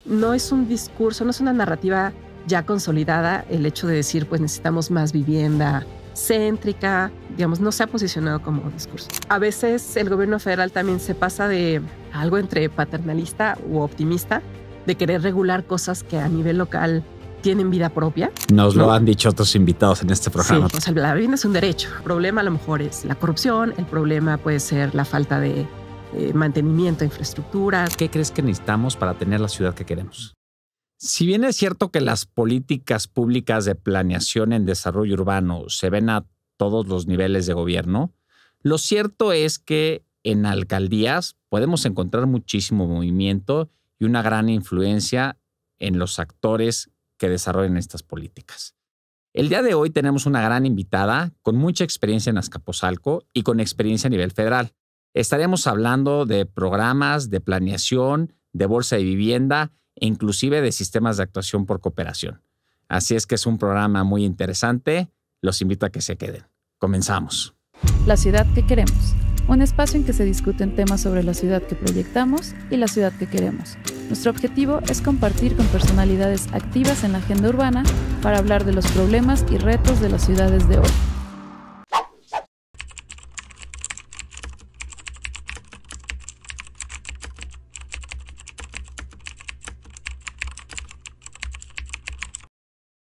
no es un discurso, no es una narrativa ya consolidada el hecho de decir, pues necesitamos más vivienda céntrica, digamos, no se ha posicionado como discurso. A veces el gobierno federal también se pasa de algo entre paternalista u optimista, de querer regular cosas que a nivel local tienen vida propia. Nos lo han dicho otros invitados en este programa. Sí, o sea, la vivienda es un derecho. El problema a lo mejor es la corrupción, el problema puede ser la falta de mantenimiento de infraestructuras. ¿Qué crees que necesitamos para tener la ciudad que queremos? Si bien es cierto que las políticas públicas de planeación en desarrollo urbano se ven a todos los niveles de gobierno, lo cierto es que en alcaldías podemos encontrar muchísimo movimiento y una gran influencia en los actores que desarrollan estas políticas. El día de hoy tenemos una gran invitada con mucha experiencia en Azcapotzalco y con experiencia a nivel federal. Estaremos hablando de programas, de planeación, de bolsa de vivienda e inclusive de sistemas de actuación por cooperación. Así es que es un programa muy interesante. Los invito a que se queden. Comenzamos. La ciudad que queremos. Un espacio en que se discuten temas sobre la ciudad que proyectamos y la ciudad que queremos. Nuestro objetivo es compartir con personalidades activas en la agenda urbana para hablar de los problemas y retos de las ciudades de hoy.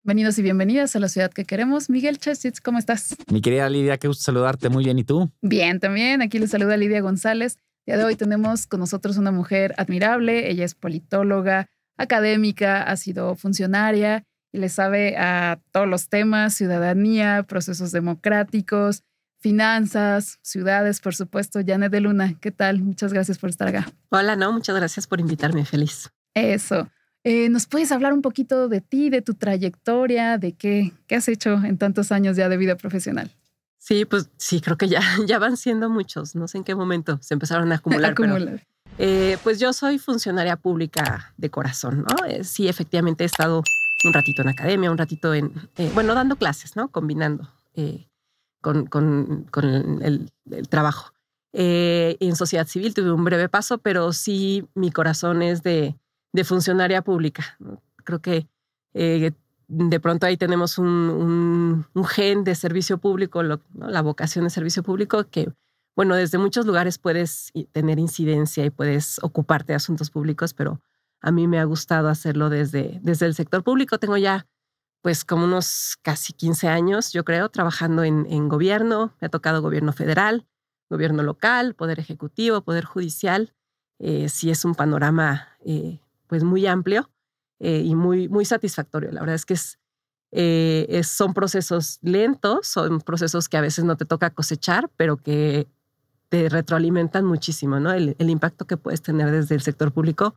Bienvenidos y bienvenidas a la ciudad que queremos. Miguel Chesitz, ¿cómo estás? Mi querida Lidia, qué gusto saludarte. Muy bien, ¿y tú? Bien, también. Aquí les saluda Lidia González. El día de hoy tenemos con nosotros una mujer admirable. Ella es politóloga, académica, ha sido funcionaria y le sabe a todos los temas: ciudadanía, procesos democráticos, finanzas, ciudades, por supuesto. Janet de Luna, ¿qué tal? Muchas gracias por estar acá. Hola, muchas gracias por invitarme. Feliz. Eso. ¿Nos puedes hablar un poquito de ti, de tu trayectoria, de qué has hecho en tantos años ya de vida profesional? Sí, pues sí, creo que ya van siendo muchos. No sé en qué momento se empezaron a acumular. Pero, pues yo soy funcionaria pública de corazón, ¿no? Sí, efectivamente he estado un ratito en academia, un ratito dando clases, ¿no? Combinando con el trabajo. En sociedad civil tuve un breve paso, pero sí mi corazón es de funcionaria pública. Creo que de pronto ahí tenemos un gen de servicio público, ¿no? La vocación de servicio público que, bueno, desde muchos lugares puedes tener incidencia y puedes ocuparte de asuntos públicos, pero a mí me ha gustado hacerlo desde el sector público. Tengo ya pues como unos casi 15 años, yo creo, trabajando en gobierno. Me ha tocado gobierno federal, gobierno local, poder ejecutivo, poder judicial. Sí es un panorama pues muy amplio y muy satisfactorio. La verdad es que son procesos lentos, son procesos que a veces no te toca cosechar, pero que te retroalimentan muchísimo, ¿no? El impacto que puedes tener desde el sector público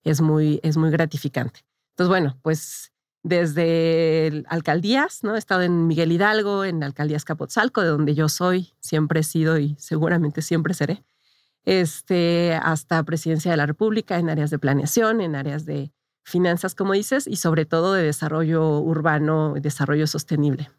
es muy gratificante. Entonces, bueno, pues desde alcaldías, ¿no? He estado en Miguel Hidalgo, en la alcaldía Azcapotzalco, de donde yo soy, siempre he sido y seguramente siempre seré. Hasta presidencia de la República en áreas de planeación, en áreas de finanzas, como dices, y sobre todo de desarrollo urbano, desarrollo sostenible.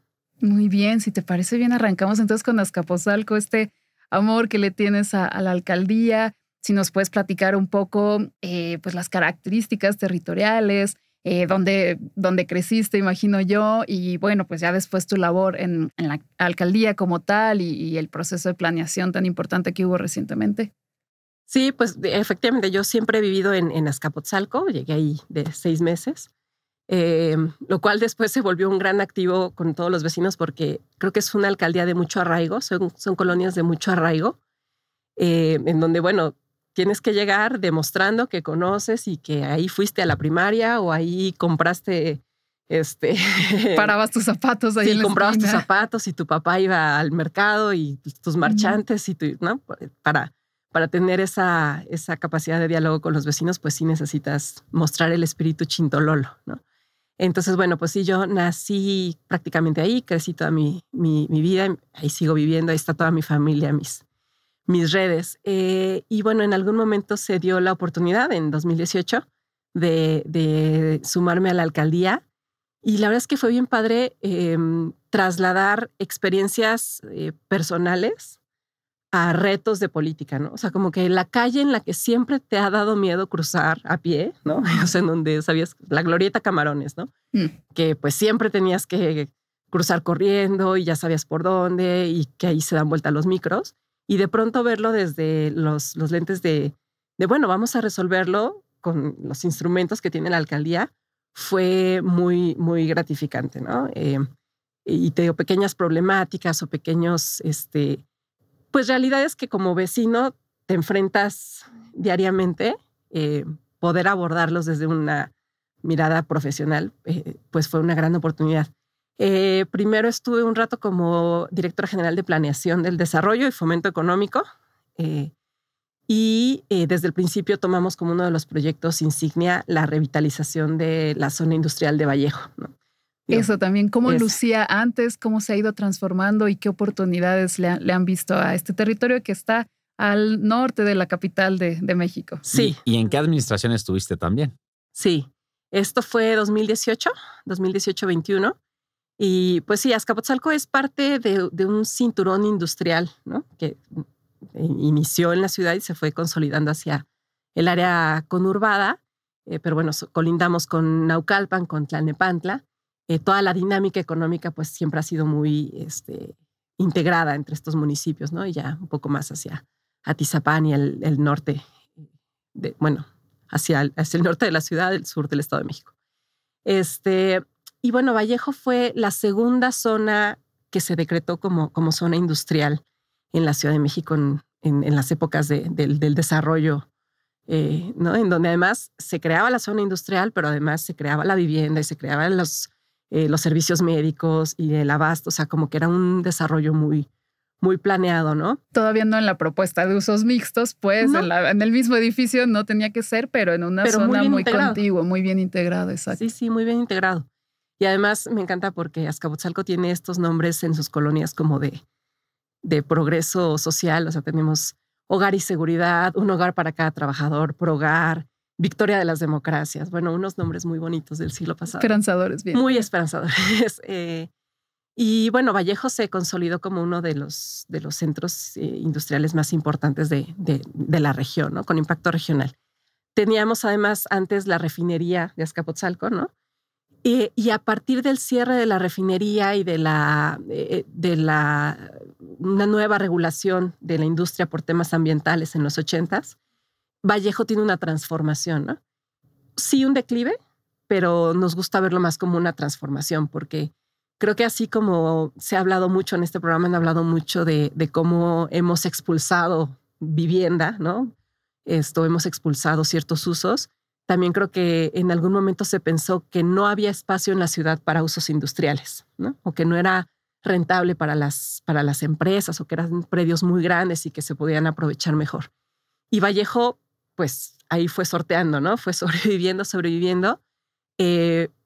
Muy bien, si te parece bien, arrancamos entonces con Azcapotzalco, este amor que le tienes a la alcaldía. Si nos puedes platicar un poco pues las características territoriales, dónde creciste, imagino yo, y bueno, pues ya después tu labor en la alcaldía como tal y el proceso de planeación tan importante que hubo recientemente. Sí, pues efectivamente yo siempre he vivido en Azcapotzalco, llegué ahí de 6 meses, lo cual después se volvió un gran activo con todos los vecinos porque creo que es una alcaldía de mucho arraigo, son colonias de mucho arraigo, en donde, bueno, tienes que llegar demostrando que conoces y que ahí fuiste a la primaria o ahí compraste parabas tus zapatos ahí en la comprabas esquina. tus zapatos y tu papá iba al mercado y tus marchantes y ¿no? Para tener esa capacidad de diálogo con los vecinos, pues sí necesitas mostrar el espíritu chintololo, ¿no? Entonces, bueno, pues sí, yo nací prácticamente ahí, crecí toda mi vida, ahí sigo viviendo, ahí está toda mi familia, mis redes. Y bueno, en algún momento se dio la oportunidad, en 2018, de sumarme a la alcaldía. Y la verdad es que fue bien padre trasladar experiencias personales a retos de política, ¿no? O sea, como que la calle en la que siempre te ha dado miedo cruzar a pie, ¿no? O sea, en donde sabías, la Glorieta Camarones, ¿no? Que pues siempre tenías que cruzar corriendo y ya sabías por dónde y que ahí se dan vuelta los micros. Y de pronto verlo desde los lentes de, bueno, vamos a resolverlo con los instrumentos que tiene la alcaldía, fue muy, muy gratificante, ¿no? Y te digo, pequeñas problemáticas o pequeños, pues realidades que como vecino te enfrentas diariamente, poder abordarlos desde una mirada profesional, pues fue una gran oportunidad. Primero estuve un rato como directora general de Planeación del Desarrollo y Fomento Económico, y desde el principio tomamos como uno de los proyectos insignia la revitalización de la zona industrial de Vallejo, ¿no? Eso también, ¿cómo lucía antes? ¿Cómo se ha ido transformando y qué oportunidades le han visto a este territorio que está al norte de la capital de México? Sí. ¿Y en qué administración estuviste también? Sí, esto fue 2018-21. Y pues sí, Azcapotzalco es parte de un cinturón industrial, ¿no? Que inició en la ciudad y se fue consolidando hacia el área conurbada. Pero bueno, colindamos con Naucalpan, con Tlalnepantla. Toda la dinámica económica pues siempre ha sido muy integrada entre estos municipios, ¿no? Y ya un poco más hacia Atizapán y el norte, hacia el norte de la ciudad, el sur del Estado de México. Y bueno, Vallejo fue la segunda zona que se decretó como zona industrial en la Ciudad de México en las épocas del desarrollo, ¿no? En donde además se creaba la zona industrial, pero además se creaba la vivienda y se creaban los servicios médicos y el abasto, o sea, como que era un desarrollo muy, muy planeado, ¿no? Todavía no en la propuesta de usos mixtos, pues no. en el mismo edificio no tenía que ser, pero en una zona muy contigua, muy bien integrado, exacto. Sí, muy bien integrado. Y además me encanta porque Azcapotzalco tiene estos nombres en sus colonias como de progreso social, o sea, tenemos Hogar y Seguridad, un hogar para cada trabajador, Progar, Victoria de las Democracias. Bueno, unos nombres muy bonitos del siglo pasado. Esperanzadores, bien. Muy esperanzadores. Y bueno, Vallejo se consolidó como uno de los centros industriales más importantes de la región, ¿no? Con impacto regional. Teníamos además antes la refinería de Azcapotzalco, ¿no? Y a partir del cierre de la refinería y de una nueva regulación de la industria por temas ambientales en los 80s, Vallejo tiene una transformación, ¿no? Sí, un declive, pero nos gusta verlo más como una transformación, porque creo que así como se ha hablado mucho en este programa, han hablado mucho de cómo hemos expulsado vivienda, ¿no? Hemos expulsado ciertos usos. También creo que en algún momento se pensó que no había espacio en la ciudad para usos industriales, ¿no? O que no era rentable para las empresas o que eran predios muy grandes y que se podían aprovechar mejor. Y Vallejo, pues ahí fue sorteando, ¿no? Fue sobreviviendo,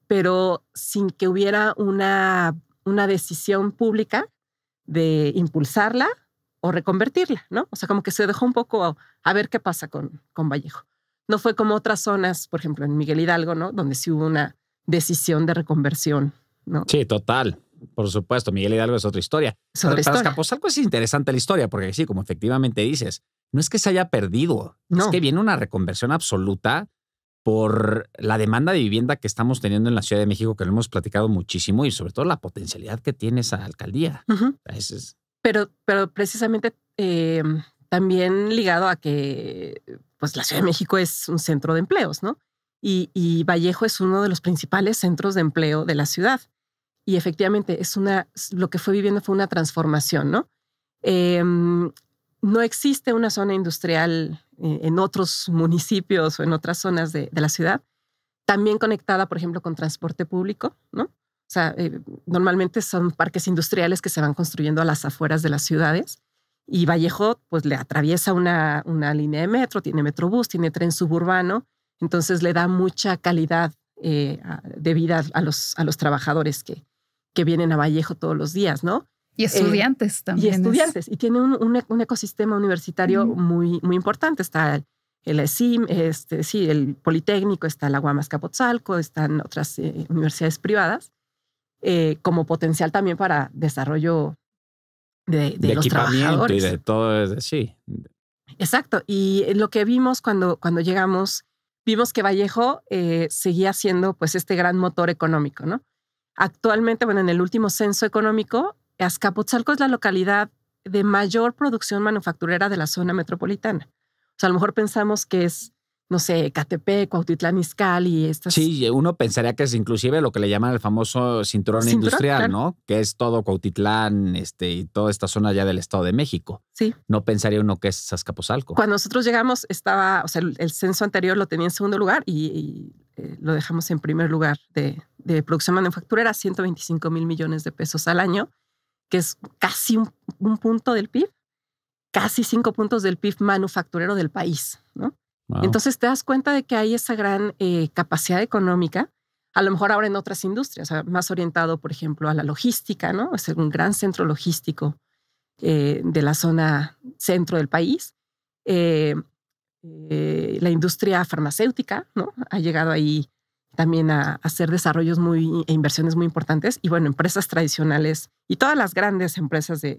pero sin que hubiera una decisión pública de impulsarla o reconvertirla, ¿no? O sea, como que se dejó un poco a ver qué pasa con Vallejo. No fue como otras zonas, por ejemplo, en Miguel Hidalgo, ¿no? Donde sí hubo una decisión de reconversión, ¿no? Sí, total. Por supuesto, Miguel Hidalgo es otra historia. Para Azcapotzalco es interesante la historia, porque sí, como efectivamente dices, no es que se haya perdido, es que viene una reconversión absoluta por la demanda de vivienda que estamos teniendo en la Ciudad de México, que lo hemos platicado muchísimo, y sobre todo la potencialidad que tiene esa alcaldía. Uh-huh. Pero precisamente también ligado a que pues la Ciudad de México es un centro de empleos, ¿no? Y Vallejo es uno de los principales centros de empleo de la ciudad. Y efectivamente lo que fue viviendo fue una transformación, ¿no? No existe una zona industrial en otros municipios o en otras zonas de la ciudad, también conectada, por ejemplo, con transporte público, ¿no? O sea, normalmente son parques industriales que se van construyendo a las afueras de las ciudades. Y Vallejo, pues le atraviesa una línea de metro, tiene metrobús, tiene tren suburbano, entonces le da mucha calidad de vida a los trabajadores que vienen a Vallejo todos los días, ¿no? Y estudiantes también. Y estudiantes, y tiene un ecosistema universitario muy, muy importante. Está el ESIM, el Politécnico, está la UAM Azcapotzalco, están otras universidades privadas, como potencial también para desarrollo de los equipamiento trabajadores. y de todo, sí. Exacto. Y lo que vimos cuando llegamos, vimos que Vallejo seguía siendo pues este gran motor económico, ¿no? Actualmente, bueno, en el último censo económico, Azcapotzalco es la localidad de mayor producción manufacturera de la zona metropolitana. O sea, a lo mejor pensamos que es, no sé, Ecatepec, Cuautitlán Izcalli, estas... Sí, uno pensaría que es inclusive lo que le llaman el famoso cinturón industrial, claro. ¿no? Que es todo Cuautitlán y toda esta zona ya del Estado de México. Sí. No pensaría uno que es Azcapotzalco. Cuando nosotros llegamos estaba, o sea, el censo anterior lo tenía en segundo lugar y lo dejamos en primer lugar de producción manufacturera, 125 mil millones de pesos al año, que es casi un punto del PIB, casi 5 puntos del PIB manufacturero del país, ¿no? Wow. Entonces te das cuenta de que hay esa gran capacidad económica, a lo mejor ahora en otras industrias, o sea, más orientado, por ejemplo, a la logística, ¿no? Es un gran centro logístico de la zona centro del país. La industria farmacéutica, ¿no? Ha llegado ahí también a hacer desarrollos e inversiones muy importantes. Y bueno, empresas tradicionales y todas las grandes empresas de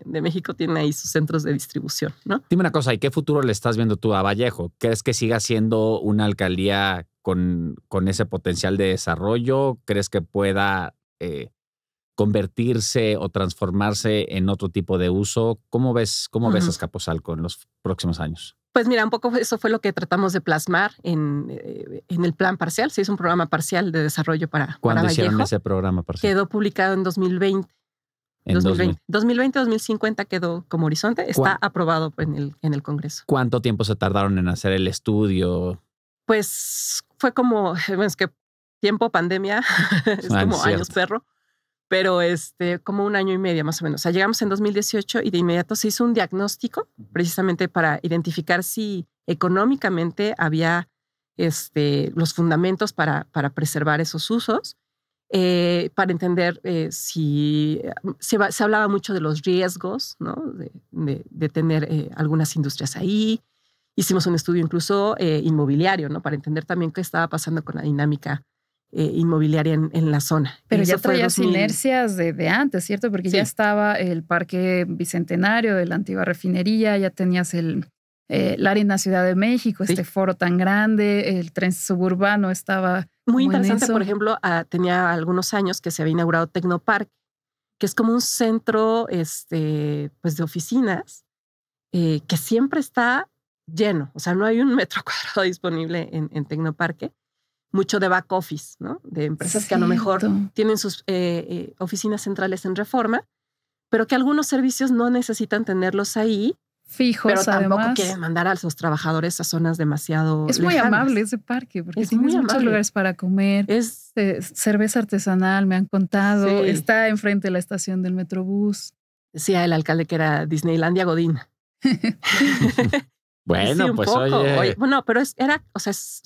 México tienen ahí sus centros de distribución, ¿no? Dime una cosa, ¿y qué futuro le estás viendo tú a Vallejo? ¿Crees que siga siendo una alcaldía con ese potencial de desarrollo? ¿Crees que pueda convertirse o transformarse en otro tipo de uso? ¿Cómo ves Azcapotzalco en los próximos años? Pues mira, un poco eso fue lo que tratamos de plasmar en el plan parcial. Se hizo un programa parcial de desarrollo para ¿Cuándo Vallejo. hicieron ese programa parcial? Quedó publicado en 2020. En 2020-2050 quedó como horizonte. Está aprobado en el Congreso. ¿Cuánto tiempo se tardaron en hacer el estudio? Pues fue como, bueno, es que tiempo pandemia, es como cierto. años perro, pero como 1 año y medio más o menos. O sea, llegamos en 2018 y de inmediato se hizo un diagnóstico precisamente para identificar si económicamente había los fundamentos para preservar esos usos, para entender si se hablaba mucho de los riesgos, ¿no? de tener algunas industrias ahí. Hicimos un estudio incluso inmobiliario, ¿no? Para entender también qué estaba pasando con la dinámica inmobiliaria en la zona. Pero ya traías inercias de antes, ¿cierto? Porque sí. Ya estaba el Parque Bicentenario de la antigua refinería, ya tenías el Arena Ciudad de México, sí. Este foro tan grande, el tren suburbano estaba muy interesante. Por ejemplo, tenía algunos años que se había inaugurado Tecnopark, que es como un centro pues de oficinas que siempre está lleno. O sea, no hay un metro cuadrado disponible en Tecnoparque. Mucho de back office, ¿no? De empresas que a lo mejor tienen sus oficinas centrales en Reforma, pero que algunos servicios no necesitan tenerlos ahí. Fijos, pero tampoco además, quieren mandar a los trabajadores a zonas demasiado Es lejanas. muy amable ese parque, porque tienes muchos amable. lugares para comer. Es cerveza artesanal, me han contado. Sí. Está enfrente de la estación del Metrobús. Decía el alcalde que era Disneylandia Godín. Bueno, sí, pues poco. oye. Bueno, pero es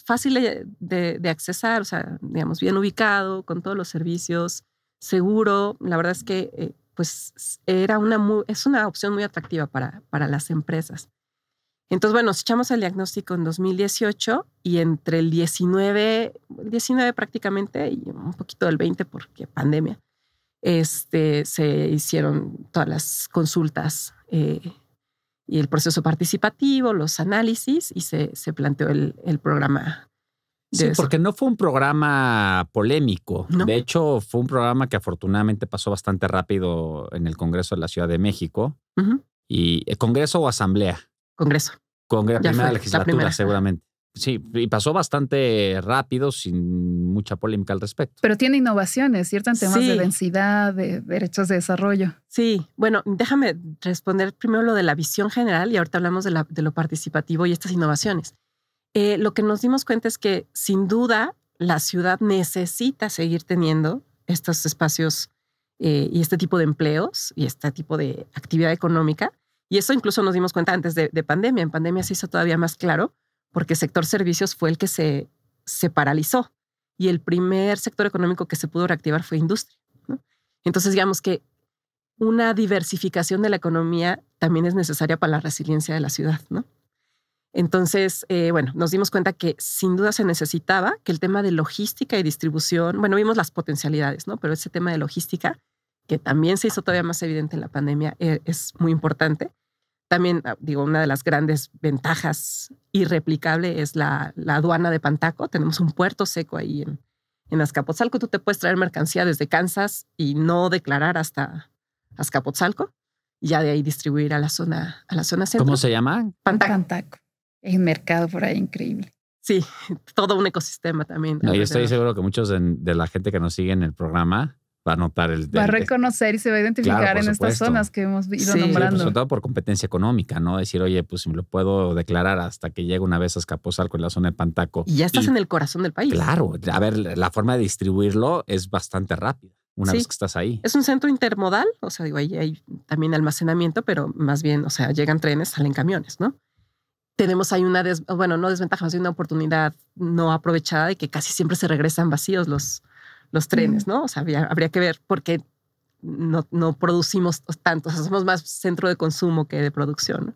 fácil de accesar, o sea, digamos, bien ubicado, con todos los servicios, seguro. La verdad es que pues es una opción muy atractiva para las empresas. Entonces, bueno, nos echamos el diagnóstico en 2018 y entre el 19 prácticamente y un poquito del 20 porque pandemia, se hicieron todas las consultas y el proceso participativo, los análisis y se planteó el programa. Sí, porque no fue un programa polémico. ¿No? De hecho, fue un programa que afortunadamente pasó bastante rápido en el Congreso de la Ciudad de México. Uh-huh. ¿Y Congreso o Asamblea? Congreso. Primera legislatura, seguramente. Sí, y pasó bastante rápido, sin mucha polémica al respecto. Pero tiene innovaciones, ¿cierto? En temas de densidad, de derechos de desarrollo. Sí, bueno, déjame responder primero lo de la visión general y ahorita hablamos de lo participativo y estas innovaciones. Lo que nos dimos cuenta es que sin duda la ciudad necesita seguir teniendo estos espacios y este tipo de empleos y este tipo de actividad económica. Y eso incluso nos dimos cuenta antes de pandemia. En pandemia se hizo todavía más claro porque el sector servicios fue el que se paralizó y el primer sector económico que se pudo reactivar fue industria, ¿no? Entonces, digamos que una diversificación de la economía también es necesaria para la resiliencia de la ciudad, ¿no? Entonces, bueno, nos dimos cuenta que sin duda se necesitaba que el tema de logística y distribución, bueno, vimos las potencialidades, ¿no? Pero ese tema de logística que también se hizo todavía más evidente en la pandemia, es muy importante. También, digo, una de las grandes ventajas irreplicable es la aduana de Pantaco. Tenemos un puerto seco ahí en Azcapotzalco. Tú te puedes traer mercancía desde Kansas y no declarar hasta Azcapotzalco, y ya de ahí distribuir a la zona centro. ¿Cómo se llama? Pantaco. Hay un mercado por ahí increíble. Sí, todo un ecosistema también. No, yo estoy seguro que muchos de la gente que nos sigue en el programa va a notar va a reconocer y se va a identificar claro, en estas zonas que hemos ido nombrando. Pues sobre todo por competencia económica, ¿no? Decir, oye, pues si me lo puedo declarar hasta que llegue una vez a Azcapotzalco en la zona de Pantaco. Y ya estás en el corazón del país. Claro. A ver, la forma de distribuirlo es bastante rápida una vez que estás ahí. Es un centro intermodal, o sea, digo, ahí hay también almacenamiento, pero más bien, o sea, llegan trenes, salen camiones, ¿no? Tenemos ahí una, no desventaja, más bien una oportunidad no aprovechada de que casi siempre se regresan vacíos los trenes, ¿no? O sea, habría que ver por qué no producimos tanto, o sea, somos más centro de consumo que de producción, ¿no?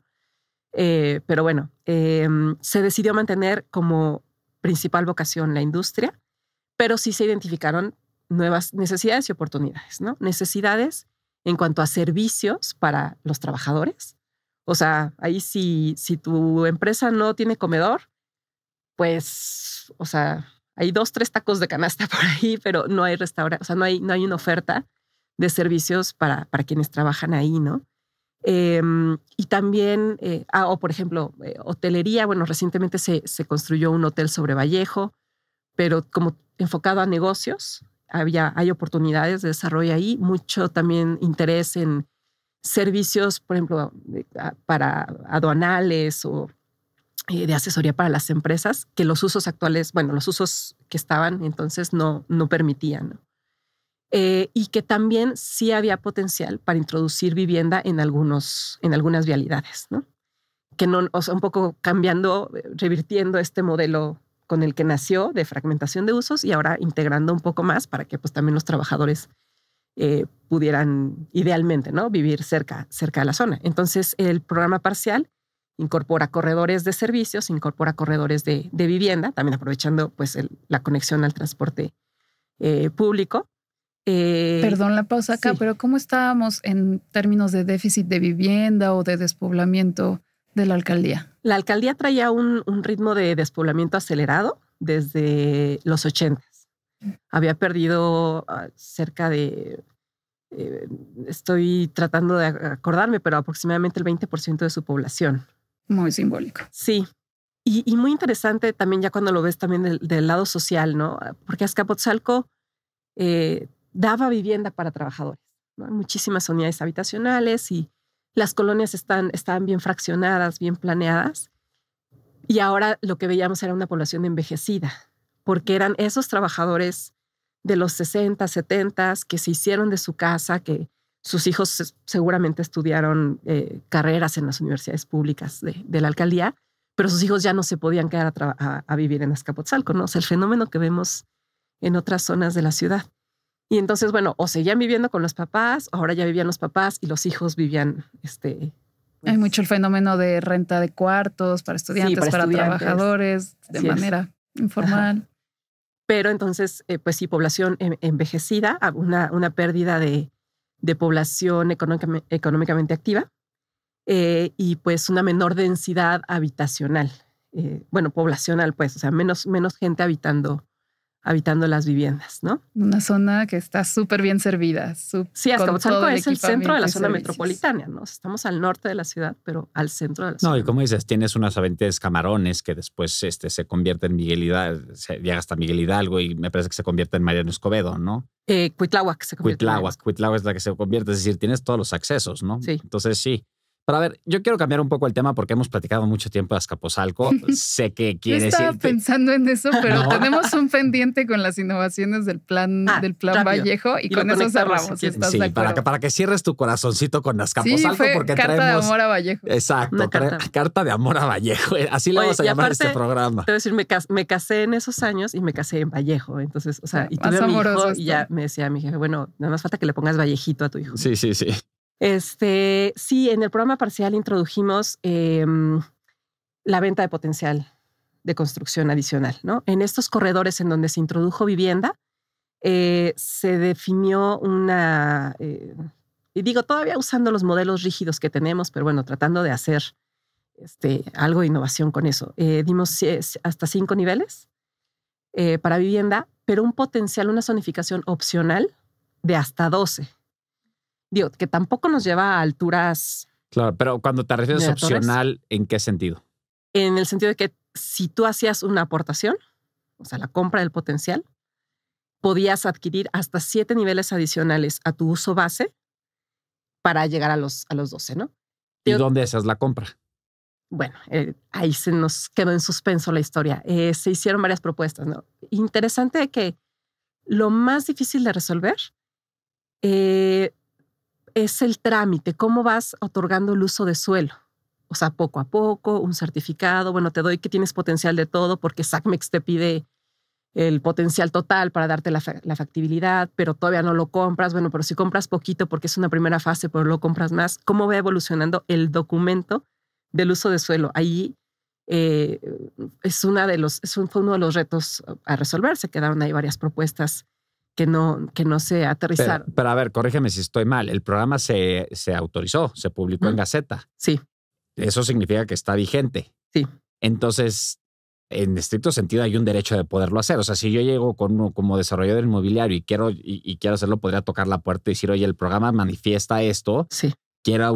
Pero bueno, se decidió mantener como principal vocación la industria, pero sí se identificaron nuevas necesidades y oportunidades, ¿no? Necesidades en cuanto a servicios para los trabajadores. O sea, ahí si tu empresa no tiene comedor, pues, o sea, hay 2, 3 tacos de canasta por ahí, pero no hay restaurante, o sea, no hay una oferta de servicios para quienes trabajan ahí, ¿no? Y también, o por ejemplo, hotelería. Bueno, recientemente se construyó un hotel sobre Vallejo, pero como enfocado a negocios, hay oportunidades de desarrollo ahí, mucho también interés en servicios, por ejemplo, para aduanales o de asesoría para las empresas, que los usos actuales, los usos que estaban entonces no permitían, ¿no? Y que también sí había potencial para introducir vivienda en algunas vialidades, ¿no? Que no, o sea, un poco cambiando, revirtiendo este modelo con el que nació de fragmentación de usos y ahora integrando un poco más para que pues también los trabajadores pudieran idealmente, ¿no?, vivir cerca de la zona. Entonces el programa parcial incorpora corredores de servicios, incorpora corredores de vivienda, también aprovechando pues la conexión al transporte público. Perdón la pausa acá, pero ¿cómo estábamos en términos de déficit de vivienda o de despoblamiento de la alcaldía? La alcaldía traía un ritmo de despoblamiento acelerado desde los 80. Había perdido cerca de, estoy tratando de acordarme, pero aproximadamente el 20% de su población. Muy simbólico. Sí. Y muy interesante también ya cuando lo ves también del lado social, ¿no? Porque Azcapotzalco daba vivienda para trabajadores, ¿no? Hay muchísimas unidades habitacionales y las colonias estaban bien fraccionadas, bien planeadas. Y ahora lo que veíamos era una población envejecida, porque eran esos trabajadores de los 60, 70 que se hicieron de su casa, que sus hijos seguramente estudiaron carreras en las universidades públicas de la alcaldía, pero sus hijos ya no se podían quedar a vivir en Azcapotzalco, ¿no? O sea, el fenómeno que vemos en otras zonas de la ciudad. Y entonces, bueno, o seguían viviendo con los papás, ahora ya vivían los papás y los hijos vivían hay mucho el fenómeno de renta de cuartos para estudiantes, para trabajadores, de manera informal. Ajá. Pero entonces, pues sí, población envejecida, una pérdida de población económicamente activa y pues una menor densidad habitacional. Poblacional, pues, o sea, menos gente habitando las viviendas, ¿no? Una zona que está súper bien servida. Sí, Azcapotzalco es el centro de la zona metropolitana, ¿no? Estamos al norte de la ciudad, pero al centro de la zona. No, y como dices, tienes unas avenidas Camarones que después se convierte en Miguel Hidalgo, llega hasta Miguel Hidalgo y me parece que se convierte en Mariano Escobedo, ¿no? Cuitláhuac se convierte. Cuitláhuac es la que se convierte, es decir, tienes todos los accesos, ¿no? Sí. Entonces sí. Pero a ver, yo quiero cambiar un poco el tema porque hemos platicado mucho tiempo de Azcapotzalco. Sé que quiere decir... Yo estaba pensando en eso, pero tenemos un pendiente con las innovaciones del plan Vallejo y con eso cerramos. Si sí, para que cierres tu corazoncito con Azcapotzalco. Sí, fue porque carta de amor a Vallejo. Exacto, carta de amor a Vallejo. Así le vamos a llamar aparte, este programa. Te voy a decir, me casé en esos años y me casé en Vallejo. Entonces, o sea, y tuve a mi hijo y ya me decía mi jefe, bueno, nada más falta que le pongas Vallejito a tu hijo. Sí. Sí, en el programa parcial introdujimos la venta de potencial de construcción adicional, ¿no? En estos corredores en donde se introdujo vivienda, se definió una, y digo, todavía usando los modelos rígidos que tenemos, pero bueno, tratando de hacer algo de innovación con eso. Dimos hasta 5 niveles para vivienda, pero un potencial, una zonificación opcional de hasta 12. Digo, que tampoco nos lleva a alturas. Claro, pero cuando te refieres a opcional, ¿en qué sentido? En el sentido de que si tú hacías una aportación, o sea, la compra del potencial, podías adquirir hasta 7 niveles adicionales a tu uso base para llegar a los 12, ¿no? ¿Y dónde haces la compra? Bueno, ahí se nos quedó en suspenso la historia. Se hicieron varias propuestas, ¿no? Interesante que lo más difícil de resolver es el trámite, cómo vas otorgando el uso de suelo. O sea, poco a poco, un certificado, bueno, te doy que tienes potencial de todo porque SACMEX te pide el potencial total para darte la factibilidad, pero todavía no lo compras. Bueno, pero si compras poquito porque es una primera fase, pero lo compras más, ¿cómo va evolucionando el documento del uso de suelo? Ahí fue uno de los retos a resolver. Se quedaron ahí varias propuestas que no se aterrizaron. Pero a ver, corrígeme si estoy mal. El programa se autorizó, se publicó en Gaceta. Sí. Eso significa que está vigente. Sí. Entonces, en estricto sentido, hay un derecho de poderlo hacer. O sea, si yo llego con uno como desarrollador inmobiliario y quiero hacerlo, podría tocar la puerta y decir, oye, el programa manifiesta esto. Sí. Quiero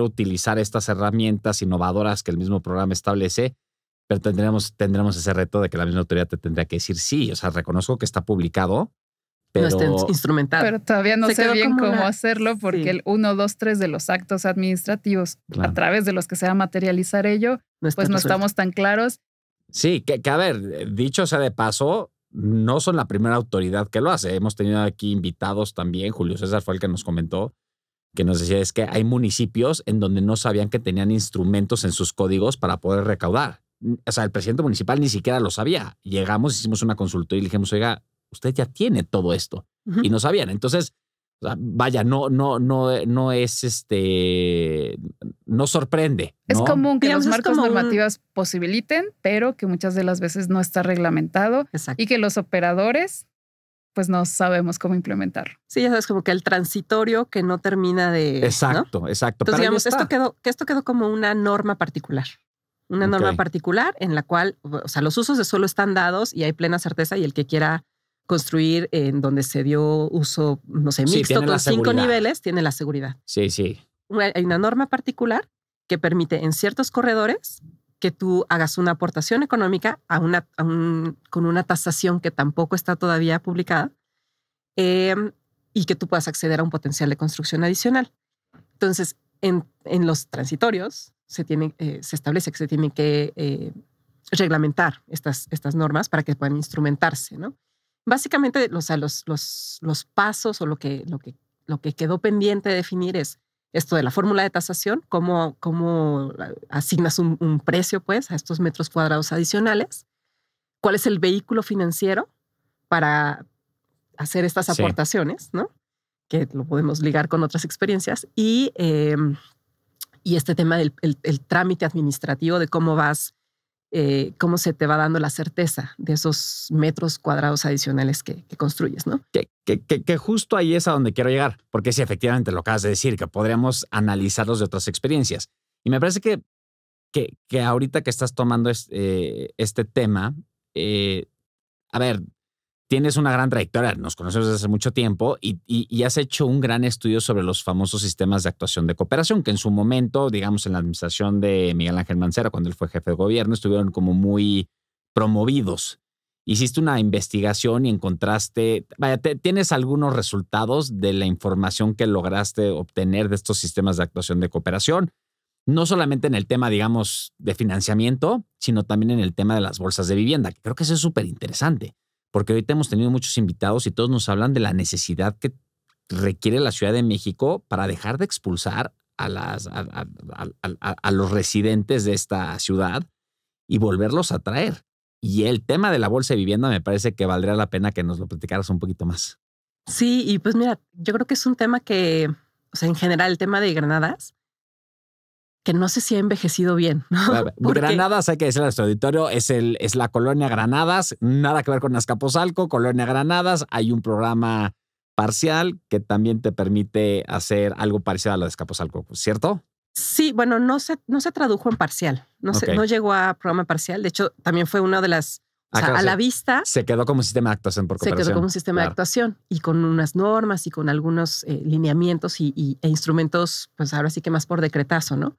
utilizar estas herramientas innovadoras que el mismo programa establece, pero tendremos ese reto de que la misma autoridad te tendría que decir sí. O sea, reconozco que está publicado, pero no está instrumentado. Pero todavía no sé bien cómo hacerlo porque el 1, 2, 3 de los actos administrativos, a través de los que se va a materializar ello, pues no estamos tan claros. Sí, que a ver, dicho sea de paso, no son la primera autoridad que lo hace. Hemos tenido aquí invitados también. Julio César fue el que nos comentó, que nos decía es que hay municipios en donde no sabían que tenían instrumentos en sus códigos para poder recaudar. O sea, el presidente municipal ni siquiera lo sabía. Llegamos, hicimos una consultoría y le dijimos, oiga, usted ya tiene todo esto. Y no sabían. Entonces, o sea, vaya, no es no sorprende, ¿no? Es común que los marcos normativos posibiliten, pero que muchas de las veces no está reglamentado. Exacto. Y que los operadores pues no sabemos cómo implementarlo. Sí, ya sabes, como que el transitorio que no termina de... Exacto, ¿no? Exacto. Entonces, digamos, esto quedó como una norma particular. Una norma particular en la cual, o sea, los usos de suelo están dados y hay plena certeza y el que quiera construir en donde se dio uso, no sé, mixto con 5 niveles, tiene la seguridad. Sí, sí. Hay una norma particular que permite en ciertos corredores que tú hagas una aportación económica con una tasación que tampoco está todavía publicada y que tú puedas acceder a un potencial de construcción adicional. Entonces, en los transitorios se establece que se tienen que reglamentar estas normas para que puedan instrumentarse, ¿no? Básicamente, o sea, los pasos o lo que quedó pendiente de definir es esto de la fórmula de tasación, cómo asignas un precio pues a estos metros cuadrados adicionales, cuál es el vehículo financiero para hacer estas aportaciones, ¿no? Que lo podemos ligar con otras experiencias y este tema del el trámite administrativo de cómo cómo se te va dando la certeza de esos metros cuadrados adicionales que construyes, ¿no? Que justo ahí es a donde quiero llegar, porque sí, efectivamente lo acabas de decir, que podríamos analizarlos de otras experiencias. Y me parece que ahorita que estás tomando este tema, a ver, tienes una gran trayectoria, nos conocemos desde hace mucho tiempo y has hecho un gran estudio sobre los famosos sistemas de actuación de cooperación, que en su momento, digamos, en la administración de Miguel Ángel Mancera, cuando él fue jefe de gobierno, estuvieron como muy promovidos. Hiciste una investigación y encontraste, vaya, ¿tienes algunos resultados de la información que lograste obtener de estos sistemas de actuación de cooperación? No solamente en el tema, digamos, de financiamiento, sino también en el tema de las bolsas de vivienda, que creo que eso es súper interesante. Porque ahorita hemos tenido muchos invitados y todos nos hablan de la necesidad que requiere la Ciudad de México para dejar de expulsar a los residentes de esta ciudad y volverlos a traer. Y el tema de la bolsa de vivienda me parece que valdría la pena que nos lo platicaras un poquito más. Sí, y pues mira, yo creo que es un tema que, o sea, en general el tema de Granadas, que no sé si ha envejecido bien, ¿no? Porque Granadas, hay que decirle a nuestro auditorio, es la colonia Granadas, nada que ver con Azcapotzalco, colonia Granadas. Hay un programa parcial que también te permite hacer algo parecido a lo de Azcapotzalco, ¿cierto? sí, bueno, no se tradujo en parcial, no llegó a programa parcial. De hecho, también fue una de las, o sea, a la vista. Se quedó como un sistema de actuación por cooperación. Se quedó como un sistema de actuación y con unas normas y con algunos lineamientos e instrumentos, pues ahora sí que más por decretazo, ¿no?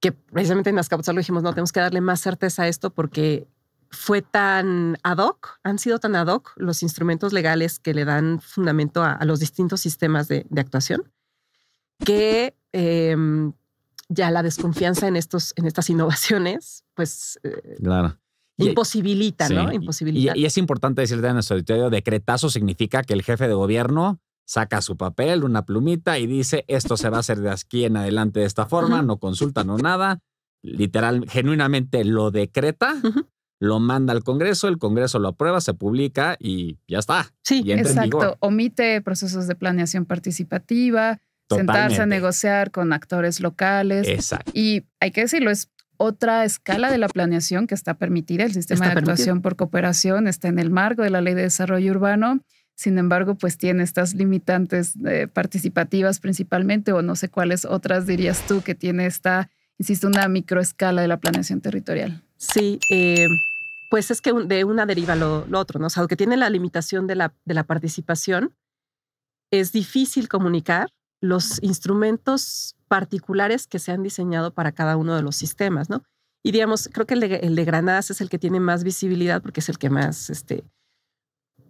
Que precisamente en Azcapotzalco dijimos, no, tenemos que darle más certeza a esto porque fue tan ad hoc, han sido tan ad hoc los instrumentos legales que le dan fundamento a los distintos sistemas de actuación, que ya la desconfianza en estas innovaciones, pues claro. imposibilita, sí, ¿no? Imposibilita. Y es importante decirle a nuestro auditorio, decretazo significa que el jefe de gobierno saca su papel, una plumita y dice, esto se va a hacer de aquí en adelante de esta forma, no consulta, no nada. Literal, genuinamente lo decreta, lo manda al Congreso, el Congreso lo aprueba, se publica y ya está. Sí, y entra en vigor. Exacto. Omite procesos de planeación participativa, sentarse a negociar con actores locales. Exacto. Y hay que decirlo, es otra escala de la planeación que está permitida. El sistema de actuación por cooperación está en el marco de la Ley de Desarrollo Urbano. Sin embargo, pues tiene estas limitantes participativas principalmente, o no sé cuáles otras dirías tú que tiene esta, insisto, una microescala de la planeación territorial. Sí, pues es que de una deriva lo otro, ¿no? O sea, aunque tiene la limitación de la participación, es difícil comunicar los instrumentos particulares que se han diseñado para cada uno de los sistemas, ¿no? Y digamos, creo que el de Granadas es el que tiene más visibilidad porque es el que más,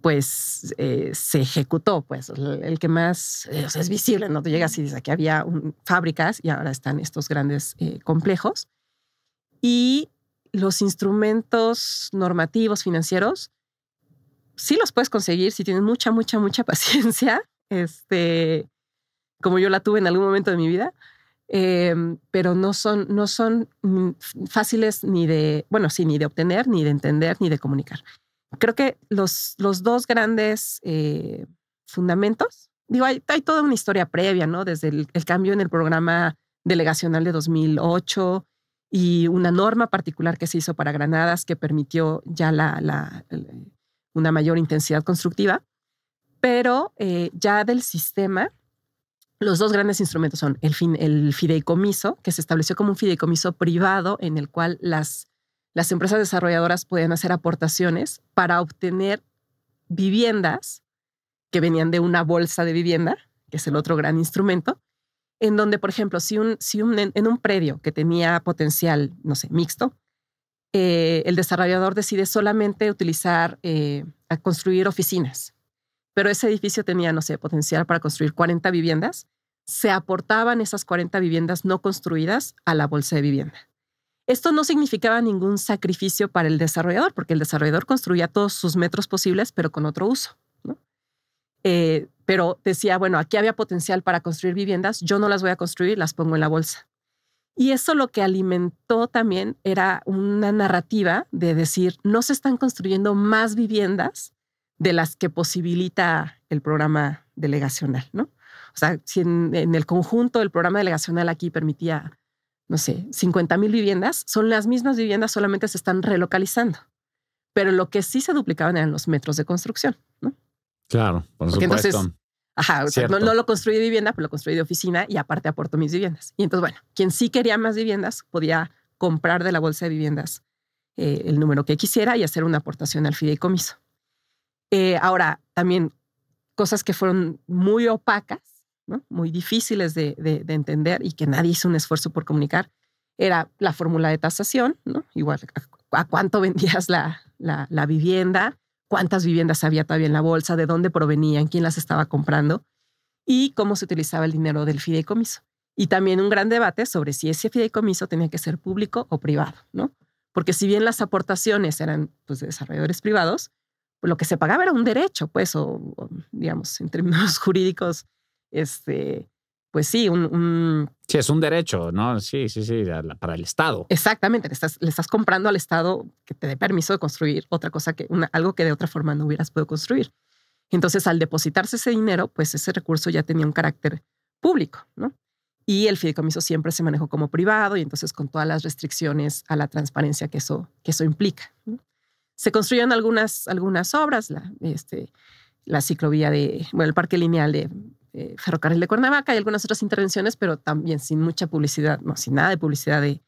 pues, se ejecutó, pues, el que más o sea, es visible, ¿no? Te llegas y dices, aquí había fábricas y ahora están estos grandes complejos. Y los instrumentos normativos financieros sí los puedes conseguir si tienes mucha paciencia, como yo la tuve en algún momento de mi vida, pero no son fáciles ni de obtener, ni de entender, ni de comunicar. Creo que los dos grandes fundamentos, digo, hay toda una historia previa, ¿no? Desde el cambio en el programa delegacional de 2008 y una norma particular que se hizo para Granadas que permitió ya una mayor intensidad constructiva, pero ya del sistema, los dos grandes instrumentos son el fideicomiso, que se estableció como un fideicomiso privado en el cual las empresas desarrolladoras podían hacer aportaciones para obtener viviendas que venían de una bolsa de vivienda, que es el otro gran instrumento, en donde, por ejemplo, en un predio que tenía potencial, no sé, mixto, el desarrollador decide solamente utilizar, a construir oficinas, pero ese edificio tenía, no sé, potencial para construir 40 viviendas, se aportaban esas 40 viviendas no construidas a la bolsa de vivienda. Esto no significaba ningún sacrificio para el desarrollador, porque el desarrollador construía todos sus metros posibles, pero con otro uso, ¿no? Pero decía, bueno, aquí había potencial para construir viviendas, yo no las voy a construir, las pongo en la bolsa. Y eso lo que alimentó también era una narrativa de decir, no se están construyendo más viviendas de las que posibilita el programa delegacional, ¿no? O sea, si en el conjunto el programa delegacional aquí permitía, no sé, 50,000 viviendas, son las mismas viviendas, solamente se están relocalizando. Pero lo que sí se duplicaban eran los metros de construcción, ¿no? Claro, por supuesto. Entonces, o sea, no lo construí de vivienda, pero lo construí de oficina y aparte aporto mis viviendas. Y entonces, bueno, quien sí quería más viviendas podía comprar de la bolsa de viviendas el número que quisiera y hacer una aportación al fideicomiso. Ahora, también cosas que fueron muy opacas, ¿no? Muy difíciles de entender y que nadie hizo un esfuerzo por comunicar, era la fórmula de tasación, ¿no? Igual, a cuánto vendías la vivienda, cuántas viviendas había todavía en la bolsa, de dónde provenían, quién las estaba comprando y cómo se utilizaba el dinero del fideicomiso. Y también un gran debate sobre si ese fideicomiso tenía que ser público o privado, ¿no? Porque si bien las aportaciones eran, pues, de desarrolladores privados, pues lo que se pagaba era un derecho, pues, o digamos, en términos jurídicos, pues sí, Sí, es un derecho, ¿no? Sí, para el Estado. Exactamente, le estás comprando al Estado que te dé permiso de construir otra cosa, algo que de otra forma no hubieras podido construir. Entonces, al depositarse ese dinero, pues ese recurso ya tenía un carácter público, ¿no? y el fideicomiso siempre se manejó como privado y entonces con todas las restricciones a la transparencia que eso implica, ¿no? Se construyeron algunas obras, la ciclovía el parque lineal de Ferrocarril de Cuernavaca y algunas otras intervenciones, pero también sin mucha publicidad, no, sin nada de publicidad de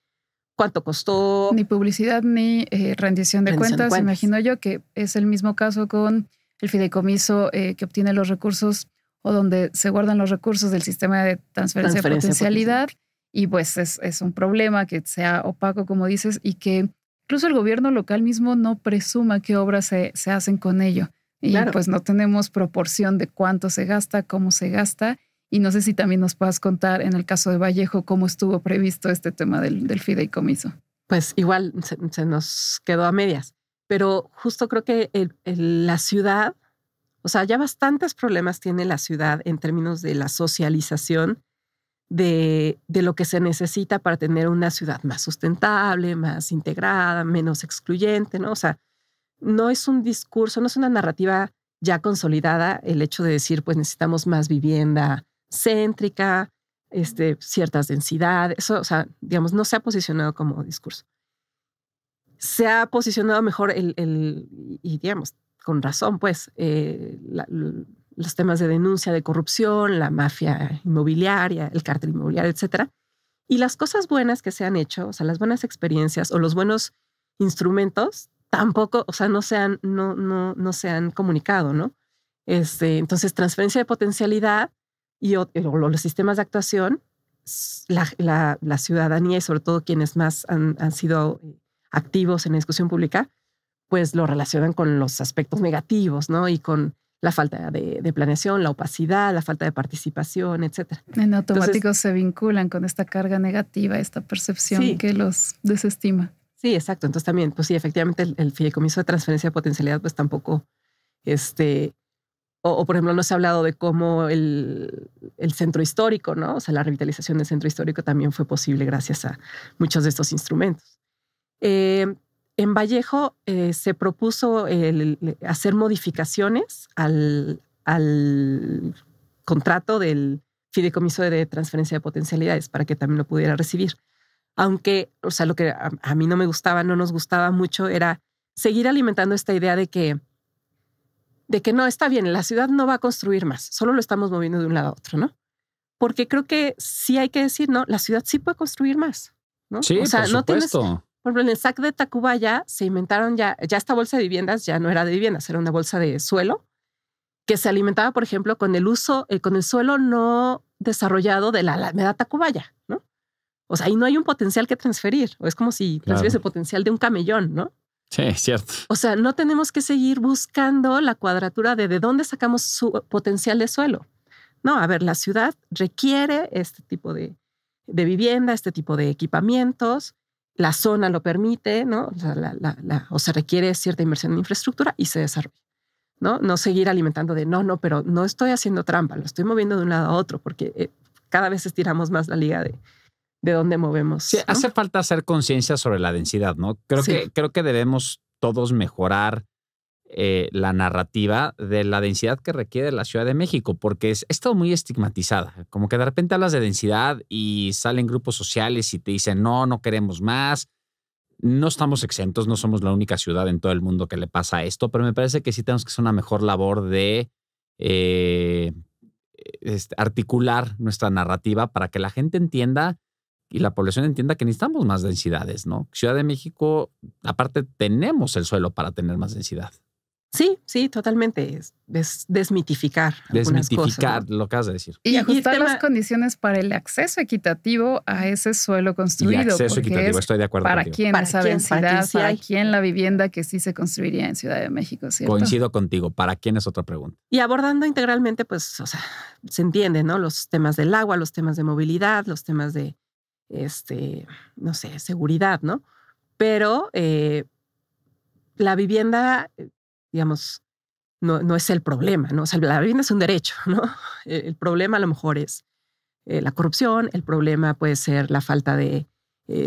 cuánto costó. Ni publicidad ni rendición de cuentas. Imagino yo que es el mismo caso con el fideicomiso que obtiene los recursos o donde se guardan los recursos del sistema de transferencia de potencialidad. Y pues es un problema que sea opaco, como dices, y que incluso el gobierno local mismo no presuma qué obras se hacen con ello. Y claro, pues no tenemos proporción de cuánto se gasta, cómo se gasta. Y no sé si también nos puedas contar en el caso de Vallejo cómo estuvo previsto este tema del fideicomiso. Pues igual se nos quedó a medias. Pero justo creo que la ciudad, o sea, ya bastantes problemas tiene la ciudad en términos de la socialización de lo que se necesita para tener una ciudad más sustentable, más integrada, menos excluyente, ¿no? O sea, no es un discurso, no es una narrativa ya consolidada el hecho de decir, pues necesitamos más vivienda céntrica, ciertas densidades. Eso, o sea, digamos, no se ha posicionado como discurso. Se ha posicionado mejor y digamos, con razón, pues, los temas de denuncia de corrupción, la mafia inmobiliaria, el cártel inmobiliario, etcétera. Y las cosas buenas que se han hecho, o sea, las buenas experiencias o los buenos instrumentos, tampoco, o sea, no se han comunicado, ¿no? Entonces, transferencia de potencialidad y los sistemas de actuación, la ciudadanía y sobre todo quienes más han sido activos en la discusión pública, pues lo relacionan con los aspectos negativos, ¿no? Y con la falta de planeación, la opacidad, la falta de participación, etcétera. En automático entonces, se vinculan con esta carga negativa, esta percepción que los desestima. Sí, exacto. Entonces también, pues sí, efectivamente el fideicomiso de transferencia de potencialidad, pues tampoco, o por ejemplo, no se ha hablado de cómo el centro histórico, ¿no? O sea, la revitalización del centro histórico también fue posible gracias a muchos de estos instrumentos. En Vallejo se propuso hacer modificaciones al contrato del fideicomiso de transferencia de potencialidades para que también lo pudiera recibir. Aunque, o sea, lo que a mí no me gustaba, no nos gustaba mucho, era seguir alimentando esta idea de que no, está bien, la ciudad no va a construir más, solo lo estamos moviendo de un lado a otro, ¿no? Porque creo que sí hay que decir, no, la ciudad sí puede construir más, ¿no? Sí, o sea, por supuesto. Por ejemplo, en el SAC de Tacubaya se inventaron ya esta bolsa de viviendas ya no era de viviendas, era una bolsa de suelo que se alimentaba, por ejemplo, con el suelo no desarrollado de la Alameda Tacubaya, ¿no? O sea, ahí no hay un potencial que transferir. O es como si transfieres el potencial de un camellón, ¿no? Sí, es cierto. O sea, no tenemos que seguir buscando la cuadratura de dónde sacamos su potencial de suelo. No, a ver, la ciudad requiere este tipo de vivienda, este tipo de equipamientos. La zona lo permite, ¿no? O sea, o se requiere cierta inversión en infraestructura y se desarrolla, ¿no? No seguir alimentando de no, pero no estoy haciendo trampa, lo estoy moviendo de un lado a otro porque cada vez estiramos más la liga de dónde movemos. Sí, ¿no? Hace falta hacer conciencia sobre la densidad, ¿no? Creo que debemos todos mejorar la narrativa de la densidad que requiere la Ciudad de México, porque es todo muy estigmatizada. Como que de repente hablas de densidad y salen grupos sociales y te dicen, no queremos más. No estamos exentos, no somos la única ciudad en todo el mundo que le pasa esto, pero me parece que sí tenemos que hacer una mejor labor de articular nuestra narrativa para que la gente entienda y la población entienda que necesitamos más densidades, ¿no? Ciudad de México, aparte, tenemos el suelo para tener más densidad. Sí, totalmente. Es desmitificar. Desmitificar cosas, ¿no? lo que has de decir. Y ajustar las condiciones para el acceso equitativo a ese suelo construido. Y acceso equitativo, estoy de acuerdo para contigo. Quién esa densidad, para quién la vivienda que sí se construiría en Ciudad de México, ¿cierto? Coincido contigo. ¿Para quién es otra pregunta? Y abordando integralmente, pues, o sea, se entiende, ¿no? Los temas del agua, los temas de movilidad, los temas de, no sé, seguridad, ¿no? Pero la vivienda, digamos, no es el problema, ¿no? O sea, la vivienda es un derecho, ¿no? El problema a lo mejor es la corrupción, el problema puede ser la falta de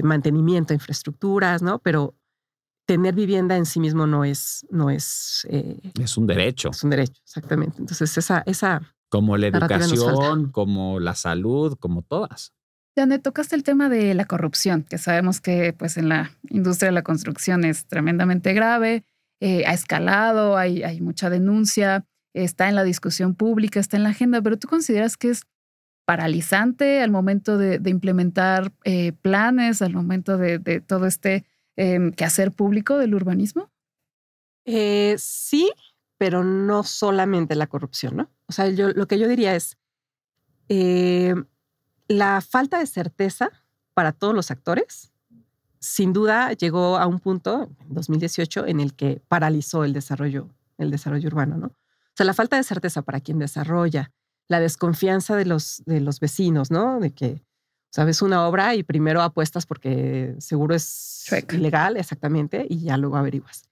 mantenimiento de infraestructuras, ¿no? Pero tener vivienda en sí mismo no es es un derecho. Es un derecho, exactamente. Entonces, esa como la educación, como la salud, como todas. Janet, tocaste el tema de la corrupción, que sabemos que pues en la industria de la construcción es tremendamente grave, ha escalado, hay mucha denuncia, está en la discusión pública, está en la agenda, pero ¿tú consideras que es paralizante al momento de implementar planes, al momento de todo este quehacer público del urbanismo? Sí, pero no solamente la corrupción, ¿no? O sea, lo que yo diría es la falta de certeza para todos los actores, sin duda llegó a un punto en 2018 en el que paralizó el desarrollo urbano, ¿no? O sea, la falta de certeza para quien desarrolla, la desconfianza de los vecinos, ¿no? De que, sabes, una obra y primero apuestas porque seguro es ilegal, exactamente, y ya luego averiguas.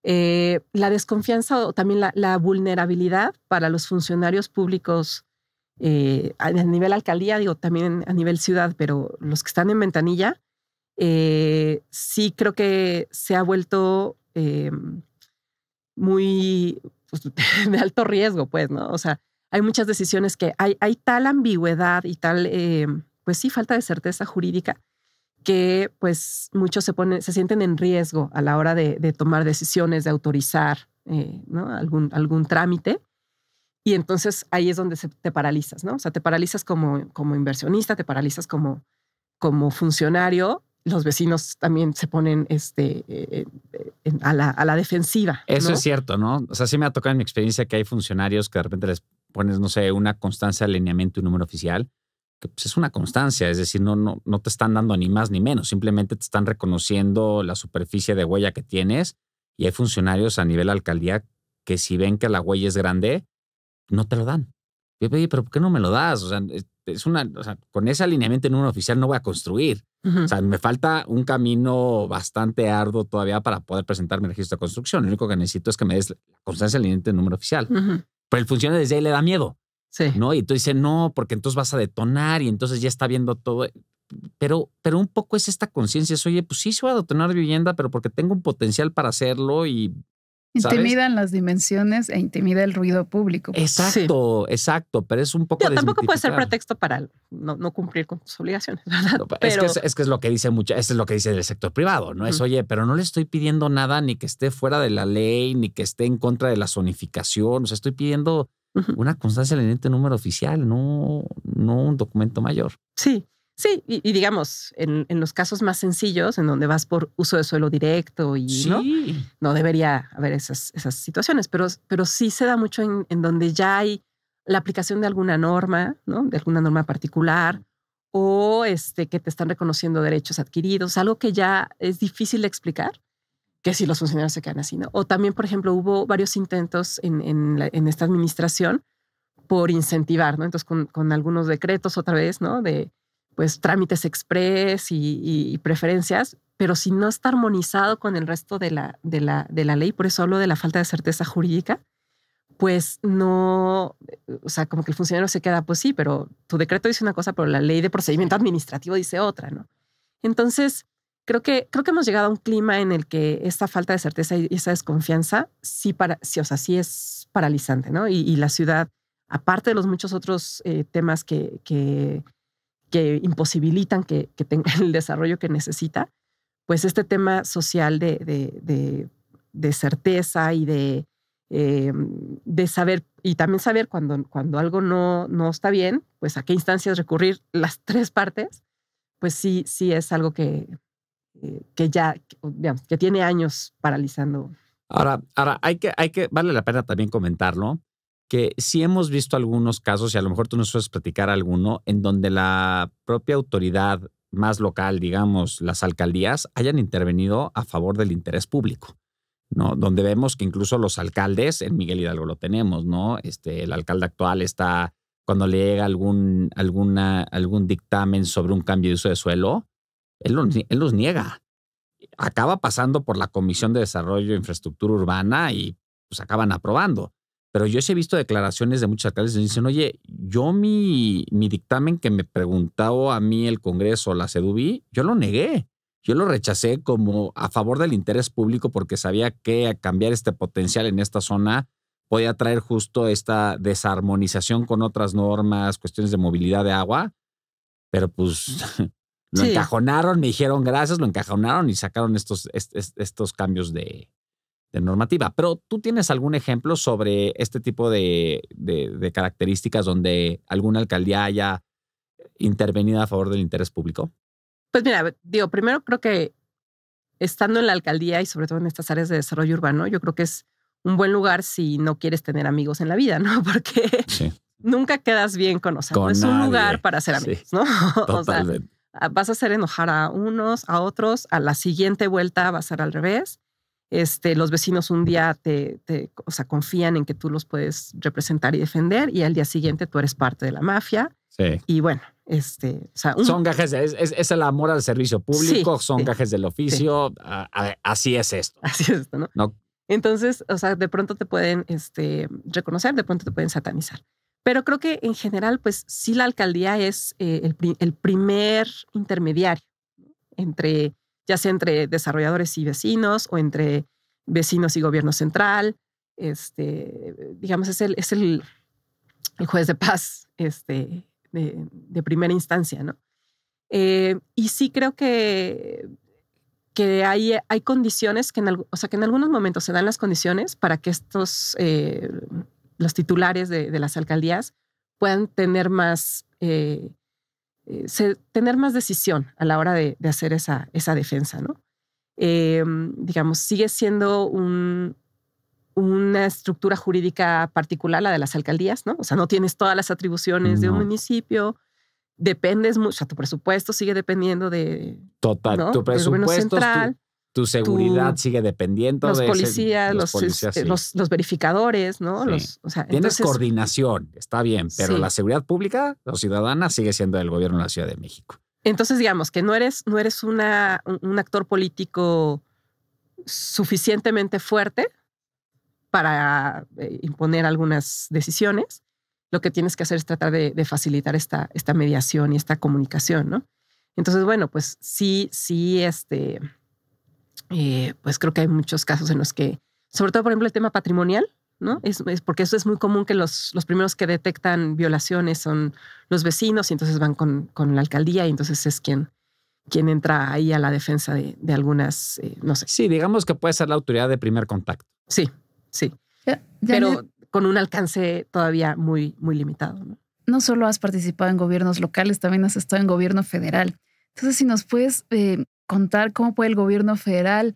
La desconfianza o también la vulnerabilidad para los funcionarios públicos a nivel alcaldía, digo, también a nivel ciudad, pero los que están en ventanilla, sí creo que se ha vuelto muy pues, de alto riesgo, pues, ¿no? O sea, hay muchas decisiones que hay tal ambigüedad y tal, pues sí, falta de certeza jurídica que pues muchos se sienten en riesgo a la hora de tomar decisiones, de autorizar ¿no? algún trámite. Y entonces ahí es donde te paralizas, ¿no? O sea, te paralizas como inversionista, te paralizas como funcionario. Los vecinos también se ponen a la defensiva. Eso ¿no? es cierto, ¿no? O sea, sí me ha tocado en mi experiencia que hay funcionarios que de repente les pones, no sé, una constancia de alineamiento y número oficial, que pues es una constancia, es decir, no te están dando ni más ni menos, simplemente te están reconociendo la superficie de huella que tienes y hay funcionarios a nivel alcaldía que si ven que la huella es grande, no te lo dan. Oye, pero ¿por qué no me lo das? O sea, con ese alineamiento en número oficial no voy a construir. Uh-huh. O sea, me falta un camino bastante arduo todavía para poder presentar mi registro de construcción. Lo único que necesito es que me des la constancia de alineamiento en número oficial. Uh-huh. Pero el funcionario desde ahí le da miedo. Sí. ¿No? Y tú dices, no, porque entonces vas a detonar y entonces ya está viendo todo. Pero un poco es esta conciencia, es, oye, pues sí se va a detonar vivienda, pero porque tengo un potencial para hacerlo y... ¿sabes? Intimidan las dimensiones e intimida el ruido público. Exacto, sí. Exacto, pero es un poco... Pero tampoco puede ser pretexto para no cumplir con tus obligaciones, ¿verdad? No, pero... es que es lo que dice mucho, eso es lo que dice del sector privado, ¿no? Uh-huh. Es, oye, pero no le estoy pidiendo nada ni que esté fuera de la ley, ni que esté en contra de la zonificación, o sea, estoy pidiendo... una constancia de alineamiento número oficial, no un documento mayor. Sí, y digamos, en los casos más sencillos, en donde vas por uso de suelo directo y sí. no debería haber esas situaciones, pero sí se da mucho en donde ya hay la aplicación de alguna norma, ¿no? De alguna norma particular, o que te están reconociendo derechos adquiridos, algo que ya es difícil de explicar, que si los funcionarios se quedan así, ¿no? O también, por ejemplo, hubo varios intentos en esta administración por incentivar, ¿no? Entonces, con algunos decretos otra vez, ¿no? De, pues, trámites express y preferencias, pero si no está armonizado con el resto de la ley, por eso hablo de la falta de certeza jurídica, pues no, o sea, como que el funcionario se queda, pues sí, pero tu decreto dice una cosa, pero la ley de procedimiento administrativo dice otra, ¿no? Entonces, Creo que hemos llegado a un clima en el que esta falta de certeza y esa desconfianza sí es paralizante, ¿no? Y la ciudad, aparte de los muchos otros temas que imposibilitan que tenga el desarrollo que necesita, pues este tema social de certeza y de saber, y también saber cuando algo no está bien, pues a qué instancias recurrir las tres partes, pues sí es algo que ya, digamos, que tiene años paralizando. Ahora vale la pena también comentarlo, que sí hemos visto algunos casos, y a lo mejor tú nos puedes platicar alguno, en donde la propia autoridad más local, digamos, las alcaldías, hayan intervenido a favor del interés público, ¿no? Donde vemos que incluso los alcaldes, en Miguel Hidalgo lo tenemos, ¿no? El alcalde actual está, cuando le llega algún dictamen sobre un cambio de uso de suelo, él los niega. Acaba pasando por la Comisión de Desarrollo e Infraestructura Urbana y pues acaban aprobando. Pero yo sí he visto declaraciones de muchos alcaldes que dicen, oye, yo mi dictamen que me preguntaba a mí el Congreso, la CEDUBI, yo lo negué. Yo lo rechacé como a favor del interés público porque sabía que cambiar este potencial en esta zona podía traer justo esta desarmonización con otras normas, cuestiones de movilidad de agua. pero pues lo encajonaron, me dijeron gracias, lo encajonaron y sacaron estos cambios de normativa. Pero ¿tú tienes algún ejemplo sobre este tipo de características donde alguna alcaldía haya intervenido a favor del interés público? Pues mira, primero creo que estando en la alcaldía y sobre todo en estas áreas de desarrollo urbano, yo creo que es un buen lugar si no quieres tener amigos en la vida, ¿no? Porque nunca quedas bien con nadie. Es un lugar para hacer amigos, ¿no? Totalmente. O sea, vas a hacer enojar a unos, a otros, a la siguiente vuelta va a ser al revés. Los vecinos un día confían en que tú los puedes representar y defender y al día siguiente tú eres parte de la mafia. Sí. Y bueno, son gajes, es el amor al servicio público, son gajes del oficio, así es esto. Así es esto, ¿no? Entonces, de pronto te pueden reconocer, de pronto te pueden satanizar. Pero creo que en general, pues sí la alcaldía es el primer intermediario ya sea entre desarrolladores y vecinos o entre vecinos y gobierno central. Digamos, es el juez de paz de primera instancia, ¿no? Y sí creo que hay condiciones que en algunos momentos se dan las condiciones para que los titulares de las alcaldías puedan tener más decisión a la hora de hacer esa defensa, ¿no? Digamos, sigue siendo una estructura jurídica particular la de las alcaldías, ¿no? O sea, no tienes todas las atribuciones de un municipio, dependes mucho, tu presupuesto sigue dependiendo de... Total, ¿no? Tu presupuesto, tu seguridad sigue dependiendo los de policías, los verificadores, ¿no? Sí. Tienes coordinación, está bien, pero la seguridad pública o ciudadana sigue siendo del gobierno de la Ciudad de México. Entonces, digamos que no eres un actor político suficientemente fuerte para imponer algunas decisiones. Lo que tienes que hacer es tratar de facilitar esta mediación y esta comunicación, ¿no? Entonces, bueno, pues sí, pues creo que hay muchos casos en los que, sobre todo, por ejemplo, el tema patrimonial, ¿no? Es porque eso es muy común que los primeros que detectan violaciones son los vecinos y entonces van con la alcaldía y entonces es quien entra ahí a la defensa de algunas, no sé. Sí, digamos que puede ser la autoridad de primer contacto. Sí. Pero con un alcance todavía muy, muy limitado, ¿no? No solo has participado en gobiernos locales, también has estado en gobierno federal. Entonces, si nos puedes contar cómo puede el gobierno federal,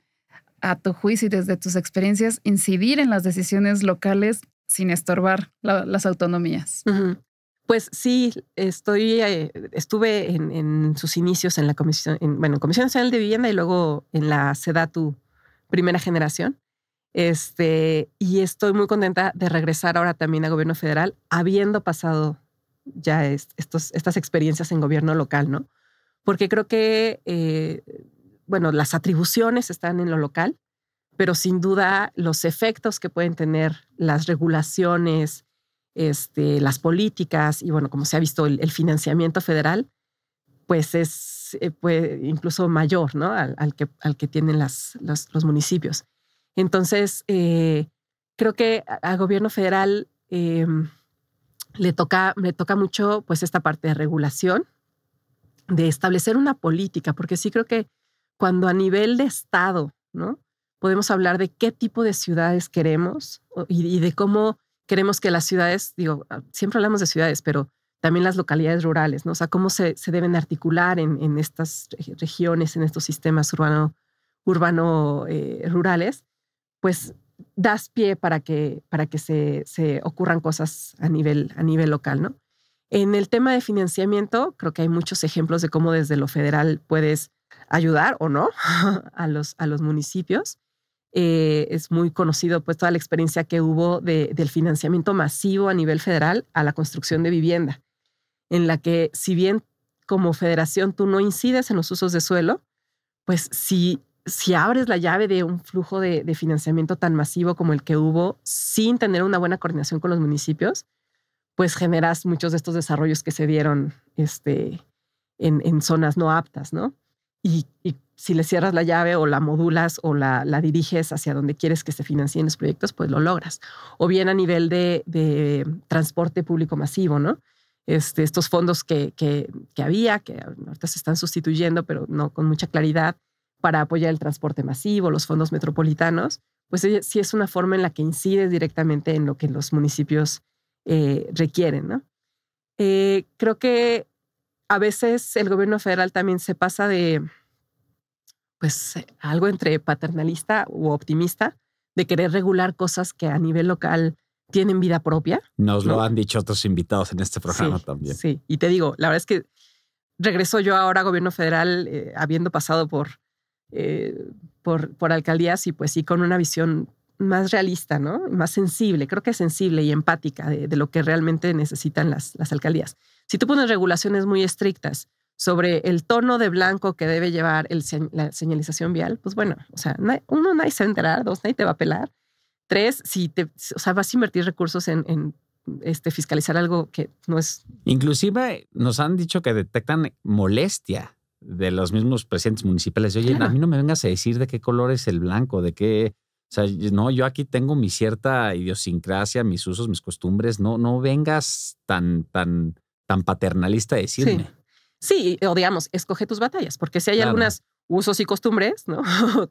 a tu juicio y desde tus experiencias, incidir en las decisiones locales sin estorbar las autonomías. Uh-huh. Pues sí, estuve en sus inicios en la Comisión Nacional de Vivienda y luego en la SEDATU primera generación. Y estoy muy contenta de regresar ahora también a gobierno federal, habiendo pasado ya estas experiencias en gobierno local, ¿no? Porque creo que, las atribuciones están en lo local, pero sin duda los efectos que pueden tener las regulaciones, las políticas y, bueno, como se ha visto, el financiamiento federal, pues es incluso mayor, ¿no? al que tienen los municipios. Entonces, creo que al gobierno federal le toca mucho pues esta parte de regulación, de establecer una política, porque sí creo que cuando a nivel de Estado, ¿no? Podemos hablar de qué tipo de ciudades queremos y de cómo queremos que las ciudades, siempre hablamos de ciudades, pero también las localidades rurales, ¿no? O sea, cómo se deben articular en estas regiones, en estos sistemas urbano-rurales, pues das pie para que se ocurran cosas a nivel local, ¿no? En el tema de financiamiento, creo que hay muchos ejemplos de cómo desde lo federal puedes ayudar o no a los municipios. Es muy conocido pues toda la experiencia que hubo del financiamiento masivo a nivel federal a la construcción de vivienda, en la que si bien como federación tú no incides en los usos de suelo, pues si abres la llave de un flujo de financiamiento tan masivo como el que hubo sin tener una buena coordinación con los municipios, pues generas muchos de estos desarrollos que se dieron en zonas no aptas, ¿no? Y si le cierras la llave o la modulas o la diriges hacia donde quieres que se financien los proyectos, pues lo logras. O bien a nivel de transporte público masivo, ¿no? estos fondos que había, que ahorita se están sustituyendo, pero no con mucha claridad, para apoyar el transporte masivo, los fondos metropolitanos, pues sí es una forma en la que incides directamente en lo que los municipios requieren, ¿no? Creo que a veces el gobierno federal también se pasa de, pues, algo entre paternalista u optimista, de querer regular cosas que a nivel local tienen vida propia. Nos lo han dicho otros invitados en este programa también. Sí, y te digo, la verdad es que regreso yo ahora a gobierno federal habiendo pasado por alcaldías y pues sí con una visión más realista, ¿no? Más sensible, creo que sensible y empática de lo que realmente necesitan las alcaldías. Si tú pones regulaciones muy estrictas sobre el tono de blanco que debe llevar la señalización vial, pues bueno, o sea, uno, nadie se va a enterar, dos, nadie te va a pelar. Tres, vas a invertir recursos en fiscalizar algo que no es... Inclusive nos han dicho que detectan molestia de los mismos presidentes municipales. Oye, claro, a mí no me vengas a decir de qué color es el blanco, de qué... O sea, no, yo aquí tengo mi cierta idiosincrasia, mis usos, mis costumbres. No vengas tan paternalista a decirme. Sí, o digamos, escoge tus batallas, porque si hay algunos usos y costumbres, ¿no?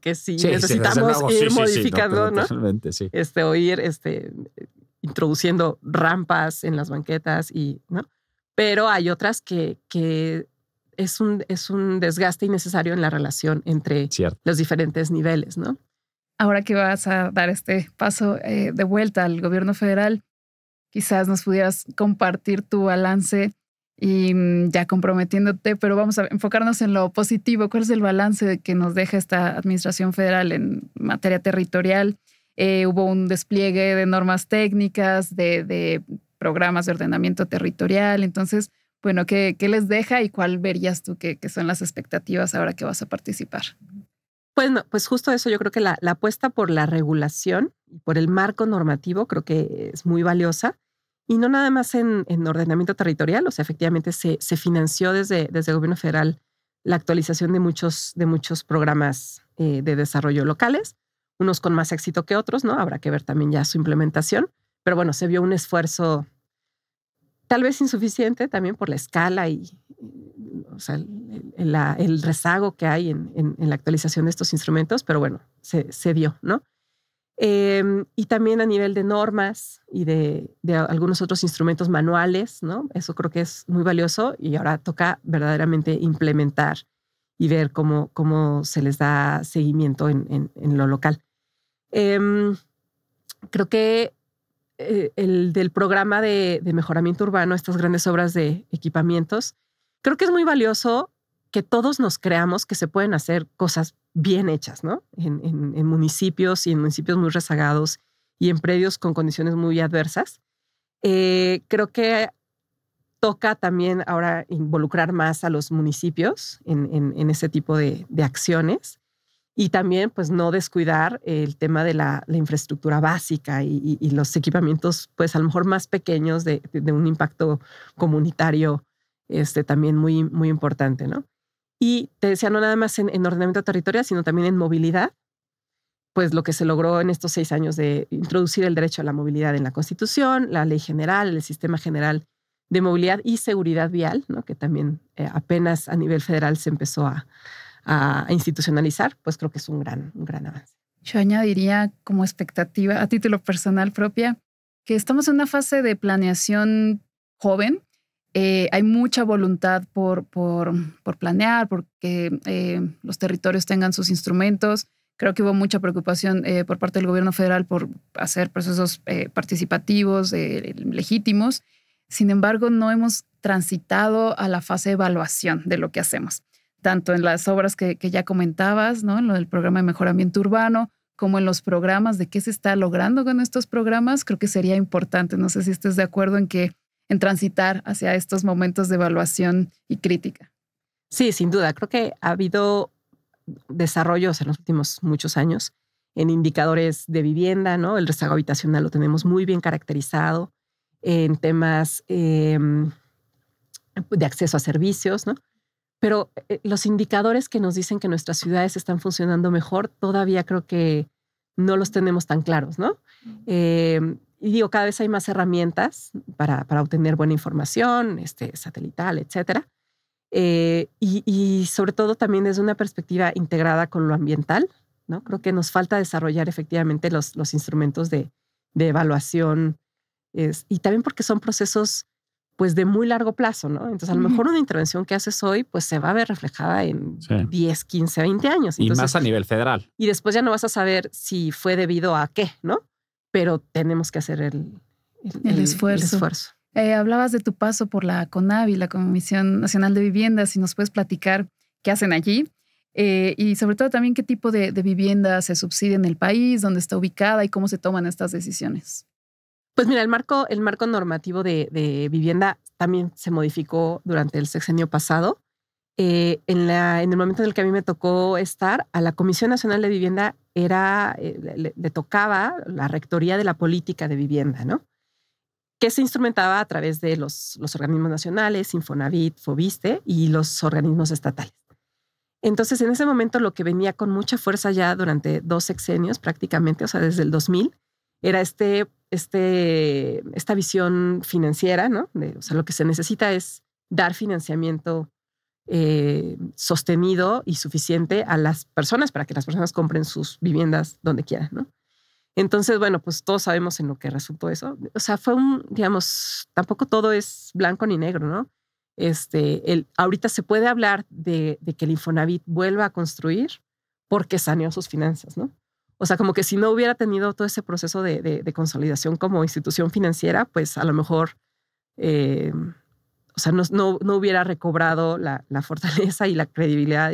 Que sí necesitamos ir modificando, ¿no? Totalmente, sí. O ir introduciendo rampas en las banquetas, ¿no? Pero hay otras que es un desgaste innecesario en la relación entre los diferentes niveles, ¿no? Ahora que vas a dar este paso de vuelta al gobierno federal, quizás nos pudieras compartir tu balance y ya comprometiéndote, pero vamos a enfocarnos en lo positivo. ¿Cuál es el balance que nos deja esta administración federal en materia territorial? Hubo un despliegue de normas técnicas, de programas de ordenamiento territorial. Entonces, bueno, ¿qué les deja y cuál verías tú que son las expectativas ahora que vas a participar? Pues justo eso, yo creo que la apuesta por la regulación y por el marco normativo creo que es muy valiosa. Y no nada más en ordenamiento territorial, o sea, efectivamente se financió desde el gobierno federal la actualización de muchos programas de desarrollo locales, unos con más éxito que otros, ¿no? Habrá que ver también ya su implementación, pero bueno, se vio un esfuerzo tal vez insuficiente también por la escala y o sea, el rezago que hay en la actualización de estos instrumentos, pero bueno, se dio, ¿no? Y también a nivel de normas y de algunos otros instrumentos manuales, ¿no? Eso creo que es muy valioso y ahora toca verdaderamente implementar y ver cómo se les da seguimiento en lo local. Creo que el del programa de mejoramiento urbano, estas grandes obras de equipamientos, creo que es muy valioso que todos nos creamos que se pueden hacer cosas bien hechas, ¿no? En municipios y en municipios muy rezagados y en predios con condiciones muy adversas. Creo que toca también ahora involucrar más a los municipios en ese tipo de acciones y también pues no descuidar el tema de la infraestructura básica y los equipamientos pues a lo mejor más pequeños de un impacto comunitario también muy, muy importante, ¿no? Y te decía, no nada más en ordenamiento territorial, sino también en movilidad, pues lo que se logró en estos 6 años de introducir el derecho a la movilidad en la Constitución, la Ley General, el Sistema General de Movilidad y Seguridad Vial, ¿no? Que también apenas a nivel federal se empezó a institucionalizar, pues creo que es un gran avance. Yo añadiría como expectativa, a título personal propia, que estamos en una fase de planeación joven. Hay mucha voluntad por planear, porque los territorios tengan sus instrumentos. Creo que hubo mucha preocupación por parte del gobierno federal por hacer procesos participativos, legítimos. Sin embargo, no hemos transitado a la fase de evaluación de lo que hacemos, tanto en las obras que ya comentabas, ¿no? En lo del programa de mejoramiento urbano, como en los programas de qué se está logrando con estos programas. Creo que sería importante, no sé si estés de acuerdo en transitar hacia estos momentos de evaluación y crítica. Sí, sin duda. Creo que ha habido desarrollos en los últimos muchos años en indicadores de vivienda, ¿no? El rezago habitacional lo tenemos muy bien caracterizado en temas de acceso a servicios, ¿no? Pero los indicadores que nos dicen que nuestras ciudades están funcionando mejor, todavía creo que no los tenemos tan claros, ¿no? y digo, cada vez hay más herramientas para obtener buena información, satelital, etcétera. Y sobre todo también desde una perspectiva integrada con lo ambiental, ¿no? Creo que nos falta desarrollar efectivamente los instrumentos de evaluación, y también porque son procesos pues de muy largo plazo, ¿no? Entonces a lo mejor una intervención que haces hoy pues se va a ver reflejada en 10, 15, 20 años. Y entonces, más a nivel federal. Y después ya no vas a saber si fue debido a qué, ¿no? Pero tenemos que hacer el esfuerzo. Hablabas de tu paso por la CONAVI, la Comisión Nacional de Vivienda. Si nos puedes platicar qué hacen allí y sobre todo también qué tipo de vivienda se subsidia en el país, dónde está ubicada y cómo se toman estas decisiones. Pues mira, el marco normativo de vivienda también se modificó durante el sexenio pasado. En el momento en el que a mí me tocó estar, a la Comisión Nacional de Vivienda le tocaba la rectoría de la política de vivienda, ¿no? Que se instrumentaba a través de los organismos nacionales, Infonavit, Fobiste y los organismos estatales. Entonces, en ese momento lo que venía con mucha fuerza ya durante 2 sexenios prácticamente, o sea, desde el 2000, era esta visión financiera, ¿no? O sea, lo que se necesita es dar financiamiento sostenido y suficiente a las personas para que las personas compren sus viviendas donde quieran, ¿no? Entonces, bueno, pues todos sabemos en lo que resultó eso. O sea, fue tampoco todo es blanco ni negro, ¿no? Ahorita se puede hablar de que el Infonavit vuelva a construir porque saneó sus finanzas, ¿no? O sea, como que si no hubiera tenido todo ese proceso de consolidación como institución financiera, pues a lo mejor, o sea, no hubiera recobrado la fortaleza y la credibilidad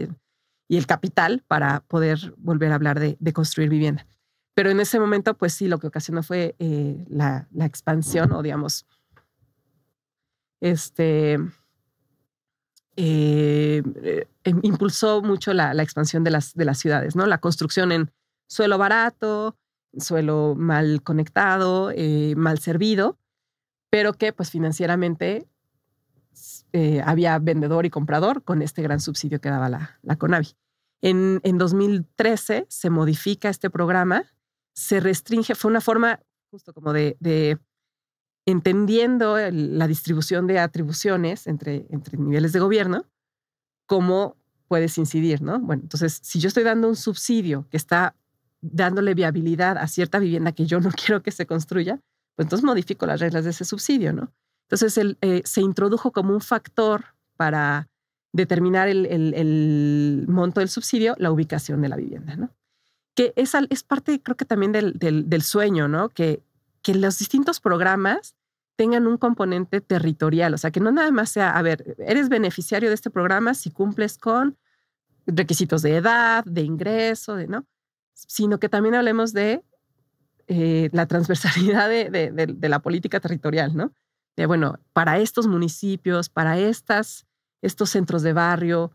y el capital para poder volver a hablar de construir vivienda. Pero en ese momento, pues sí, lo que ocasionó fue la expansión o digamos, impulsó mucho la expansión de las ciudades, ¿no? La construcción en suelo barato, suelo mal conectado, mal servido, pero que pues financieramente había vendedor y comprador con este gran subsidio que daba la CONAVI. En 2013 se modifica este programa, se restringe, fue una forma justo como de entendiendo la distribución de atribuciones entre niveles de gobierno, cómo puedes incidir, ¿no? Bueno, entonces, si yo estoy dando un subsidio que está dándole viabilidad a cierta vivienda que yo no quiero que se construya, pues entonces modifico las reglas de ese subsidio, ¿no? Entonces, se introdujo como un factor para determinar el monto del subsidio, la ubicación de la vivienda, ¿no? Que es parte, creo que también del sueño, ¿no? Que los distintos programas tengan un componente territorial, o sea, que no nada más sea, a ver, eres beneficiario de este programa si cumples con requisitos de edad, de ingreso, ¿no? Sino que también hablemos de la transversalidad de la política territorial, ¿no? De, bueno, para estos municipios, para estos centros de barrio,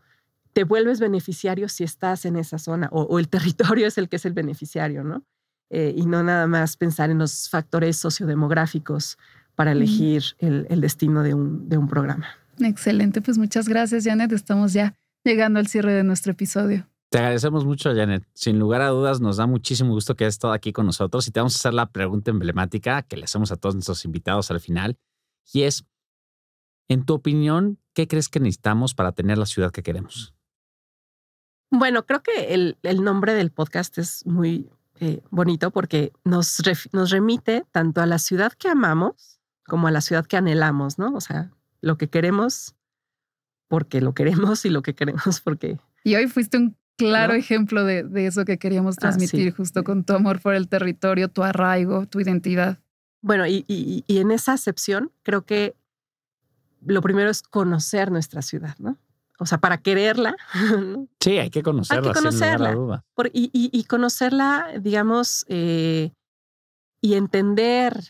te vuelves beneficiario si estás en esa zona o el territorio es el que es el beneficiario, ¿no? Y no nada más pensar en los factores sociodemográficos para elegir el destino de un programa. Excelente, pues muchas gracias, Janet. Estamos ya llegando al cierre de nuestro episodio. Te agradecemos mucho, Janet. Sin lugar a dudas, nos da muchísimo gusto que hayas estado aquí con nosotros y te vamos a hacer la pregunta emblemática que le hacemos a todos nuestros invitados al final. Y es, en tu opinión, ¿qué crees que necesitamos para tener la ciudad que queremos? Bueno, creo que el nombre del podcast es muy bonito porque nos remite tanto a la ciudad que amamos como a la ciudad que anhelamos, ¿no? O sea, lo que queremos porque lo queremos y lo que queremos porque... Y hoy fuiste un claro ejemplo de eso que queríamos transmitir, justo con tu amor por el territorio, tu arraigo, tu identidad. Bueno, y en esa acepción creo que lo primero es conocer nuestra ciudad, ¿no? O sea, para quererla. ¿No? Sí, hay que conocerla, sin lugar a duda. Y conocerla, digamos, y entender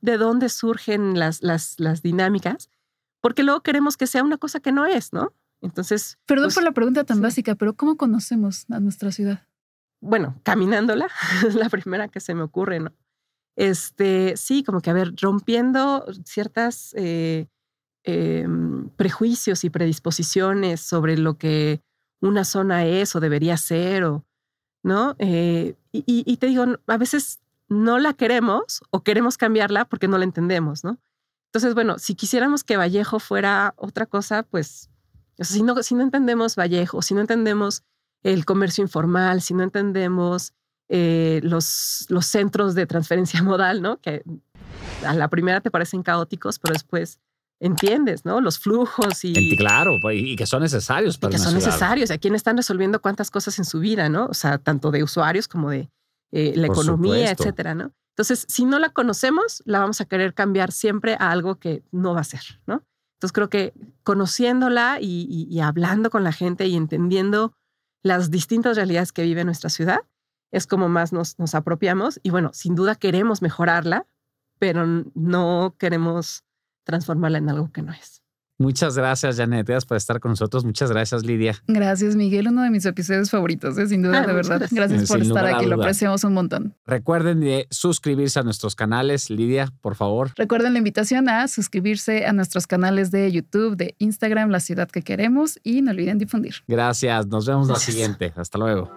de dónde surgen las dinámicas, porque luego queremos que sea una cosa que no es, ¿no? Entonces... Perdón pues, por la pregunta tan básica, pero ¿cómo conocemos a nuestra ciudad? Bueno, caminándola, es la primera que se me ocurre, ¿no? Sí, como que, a ver, rompiendo ciertas prejuicios y predisposiciones sobre lo que una zona es o debería ser, ¿no? Y te digo, a veces no la queremos o queremos cambiarla porque no la entendemos, ¿no? Entonces, bueno, si quisiéramos que Vallejo fuera otra cosa, pues, o sea, si no entendemos Vallejo, si no entendemos el comercio informal, si no entendemos los centros de transferencia modal, ¿no? Que a la primera te parecen caóticos, pero después entiendes, ¿no? Los flujos Claro, y que son necesarios para que son necesarios. ¿A quién están resolviendo cuántas cosas en su vida, ¿no? O sea, tanto de usuarios como de la economía, etcétera, ¿no? Entonces, si no la conocemos, la vamos a querer cambiar siempre a algo que no va a ser, ¿no? Entonces, creo que conociéndola y hablando con la gente y entendiendo las distintas realidades que vive nuestra ciudad, es como más nos apropiamos. Y bueno, sin duda queremos mejorarla, pero no queremos transformarla en algo que no es. Muchas gracias, Janet, por estar con nosotros. Muchas gracias, Lidia. Gracias, Miguel. Uno de mis episodios favoritos, sin duda, de verdad. Gracias por estar aquí. Lo apreciamos un montón. Recuerden de suscribirse a nuestros canales. Lidia, por favor. Recuerden la invitación a suscribirse a nuestros canales de YouTube, de Instagram, La Ciudad que Queremos, y no olviden difundir. Gracias. Nos vemos la siguiente. Hasta luego.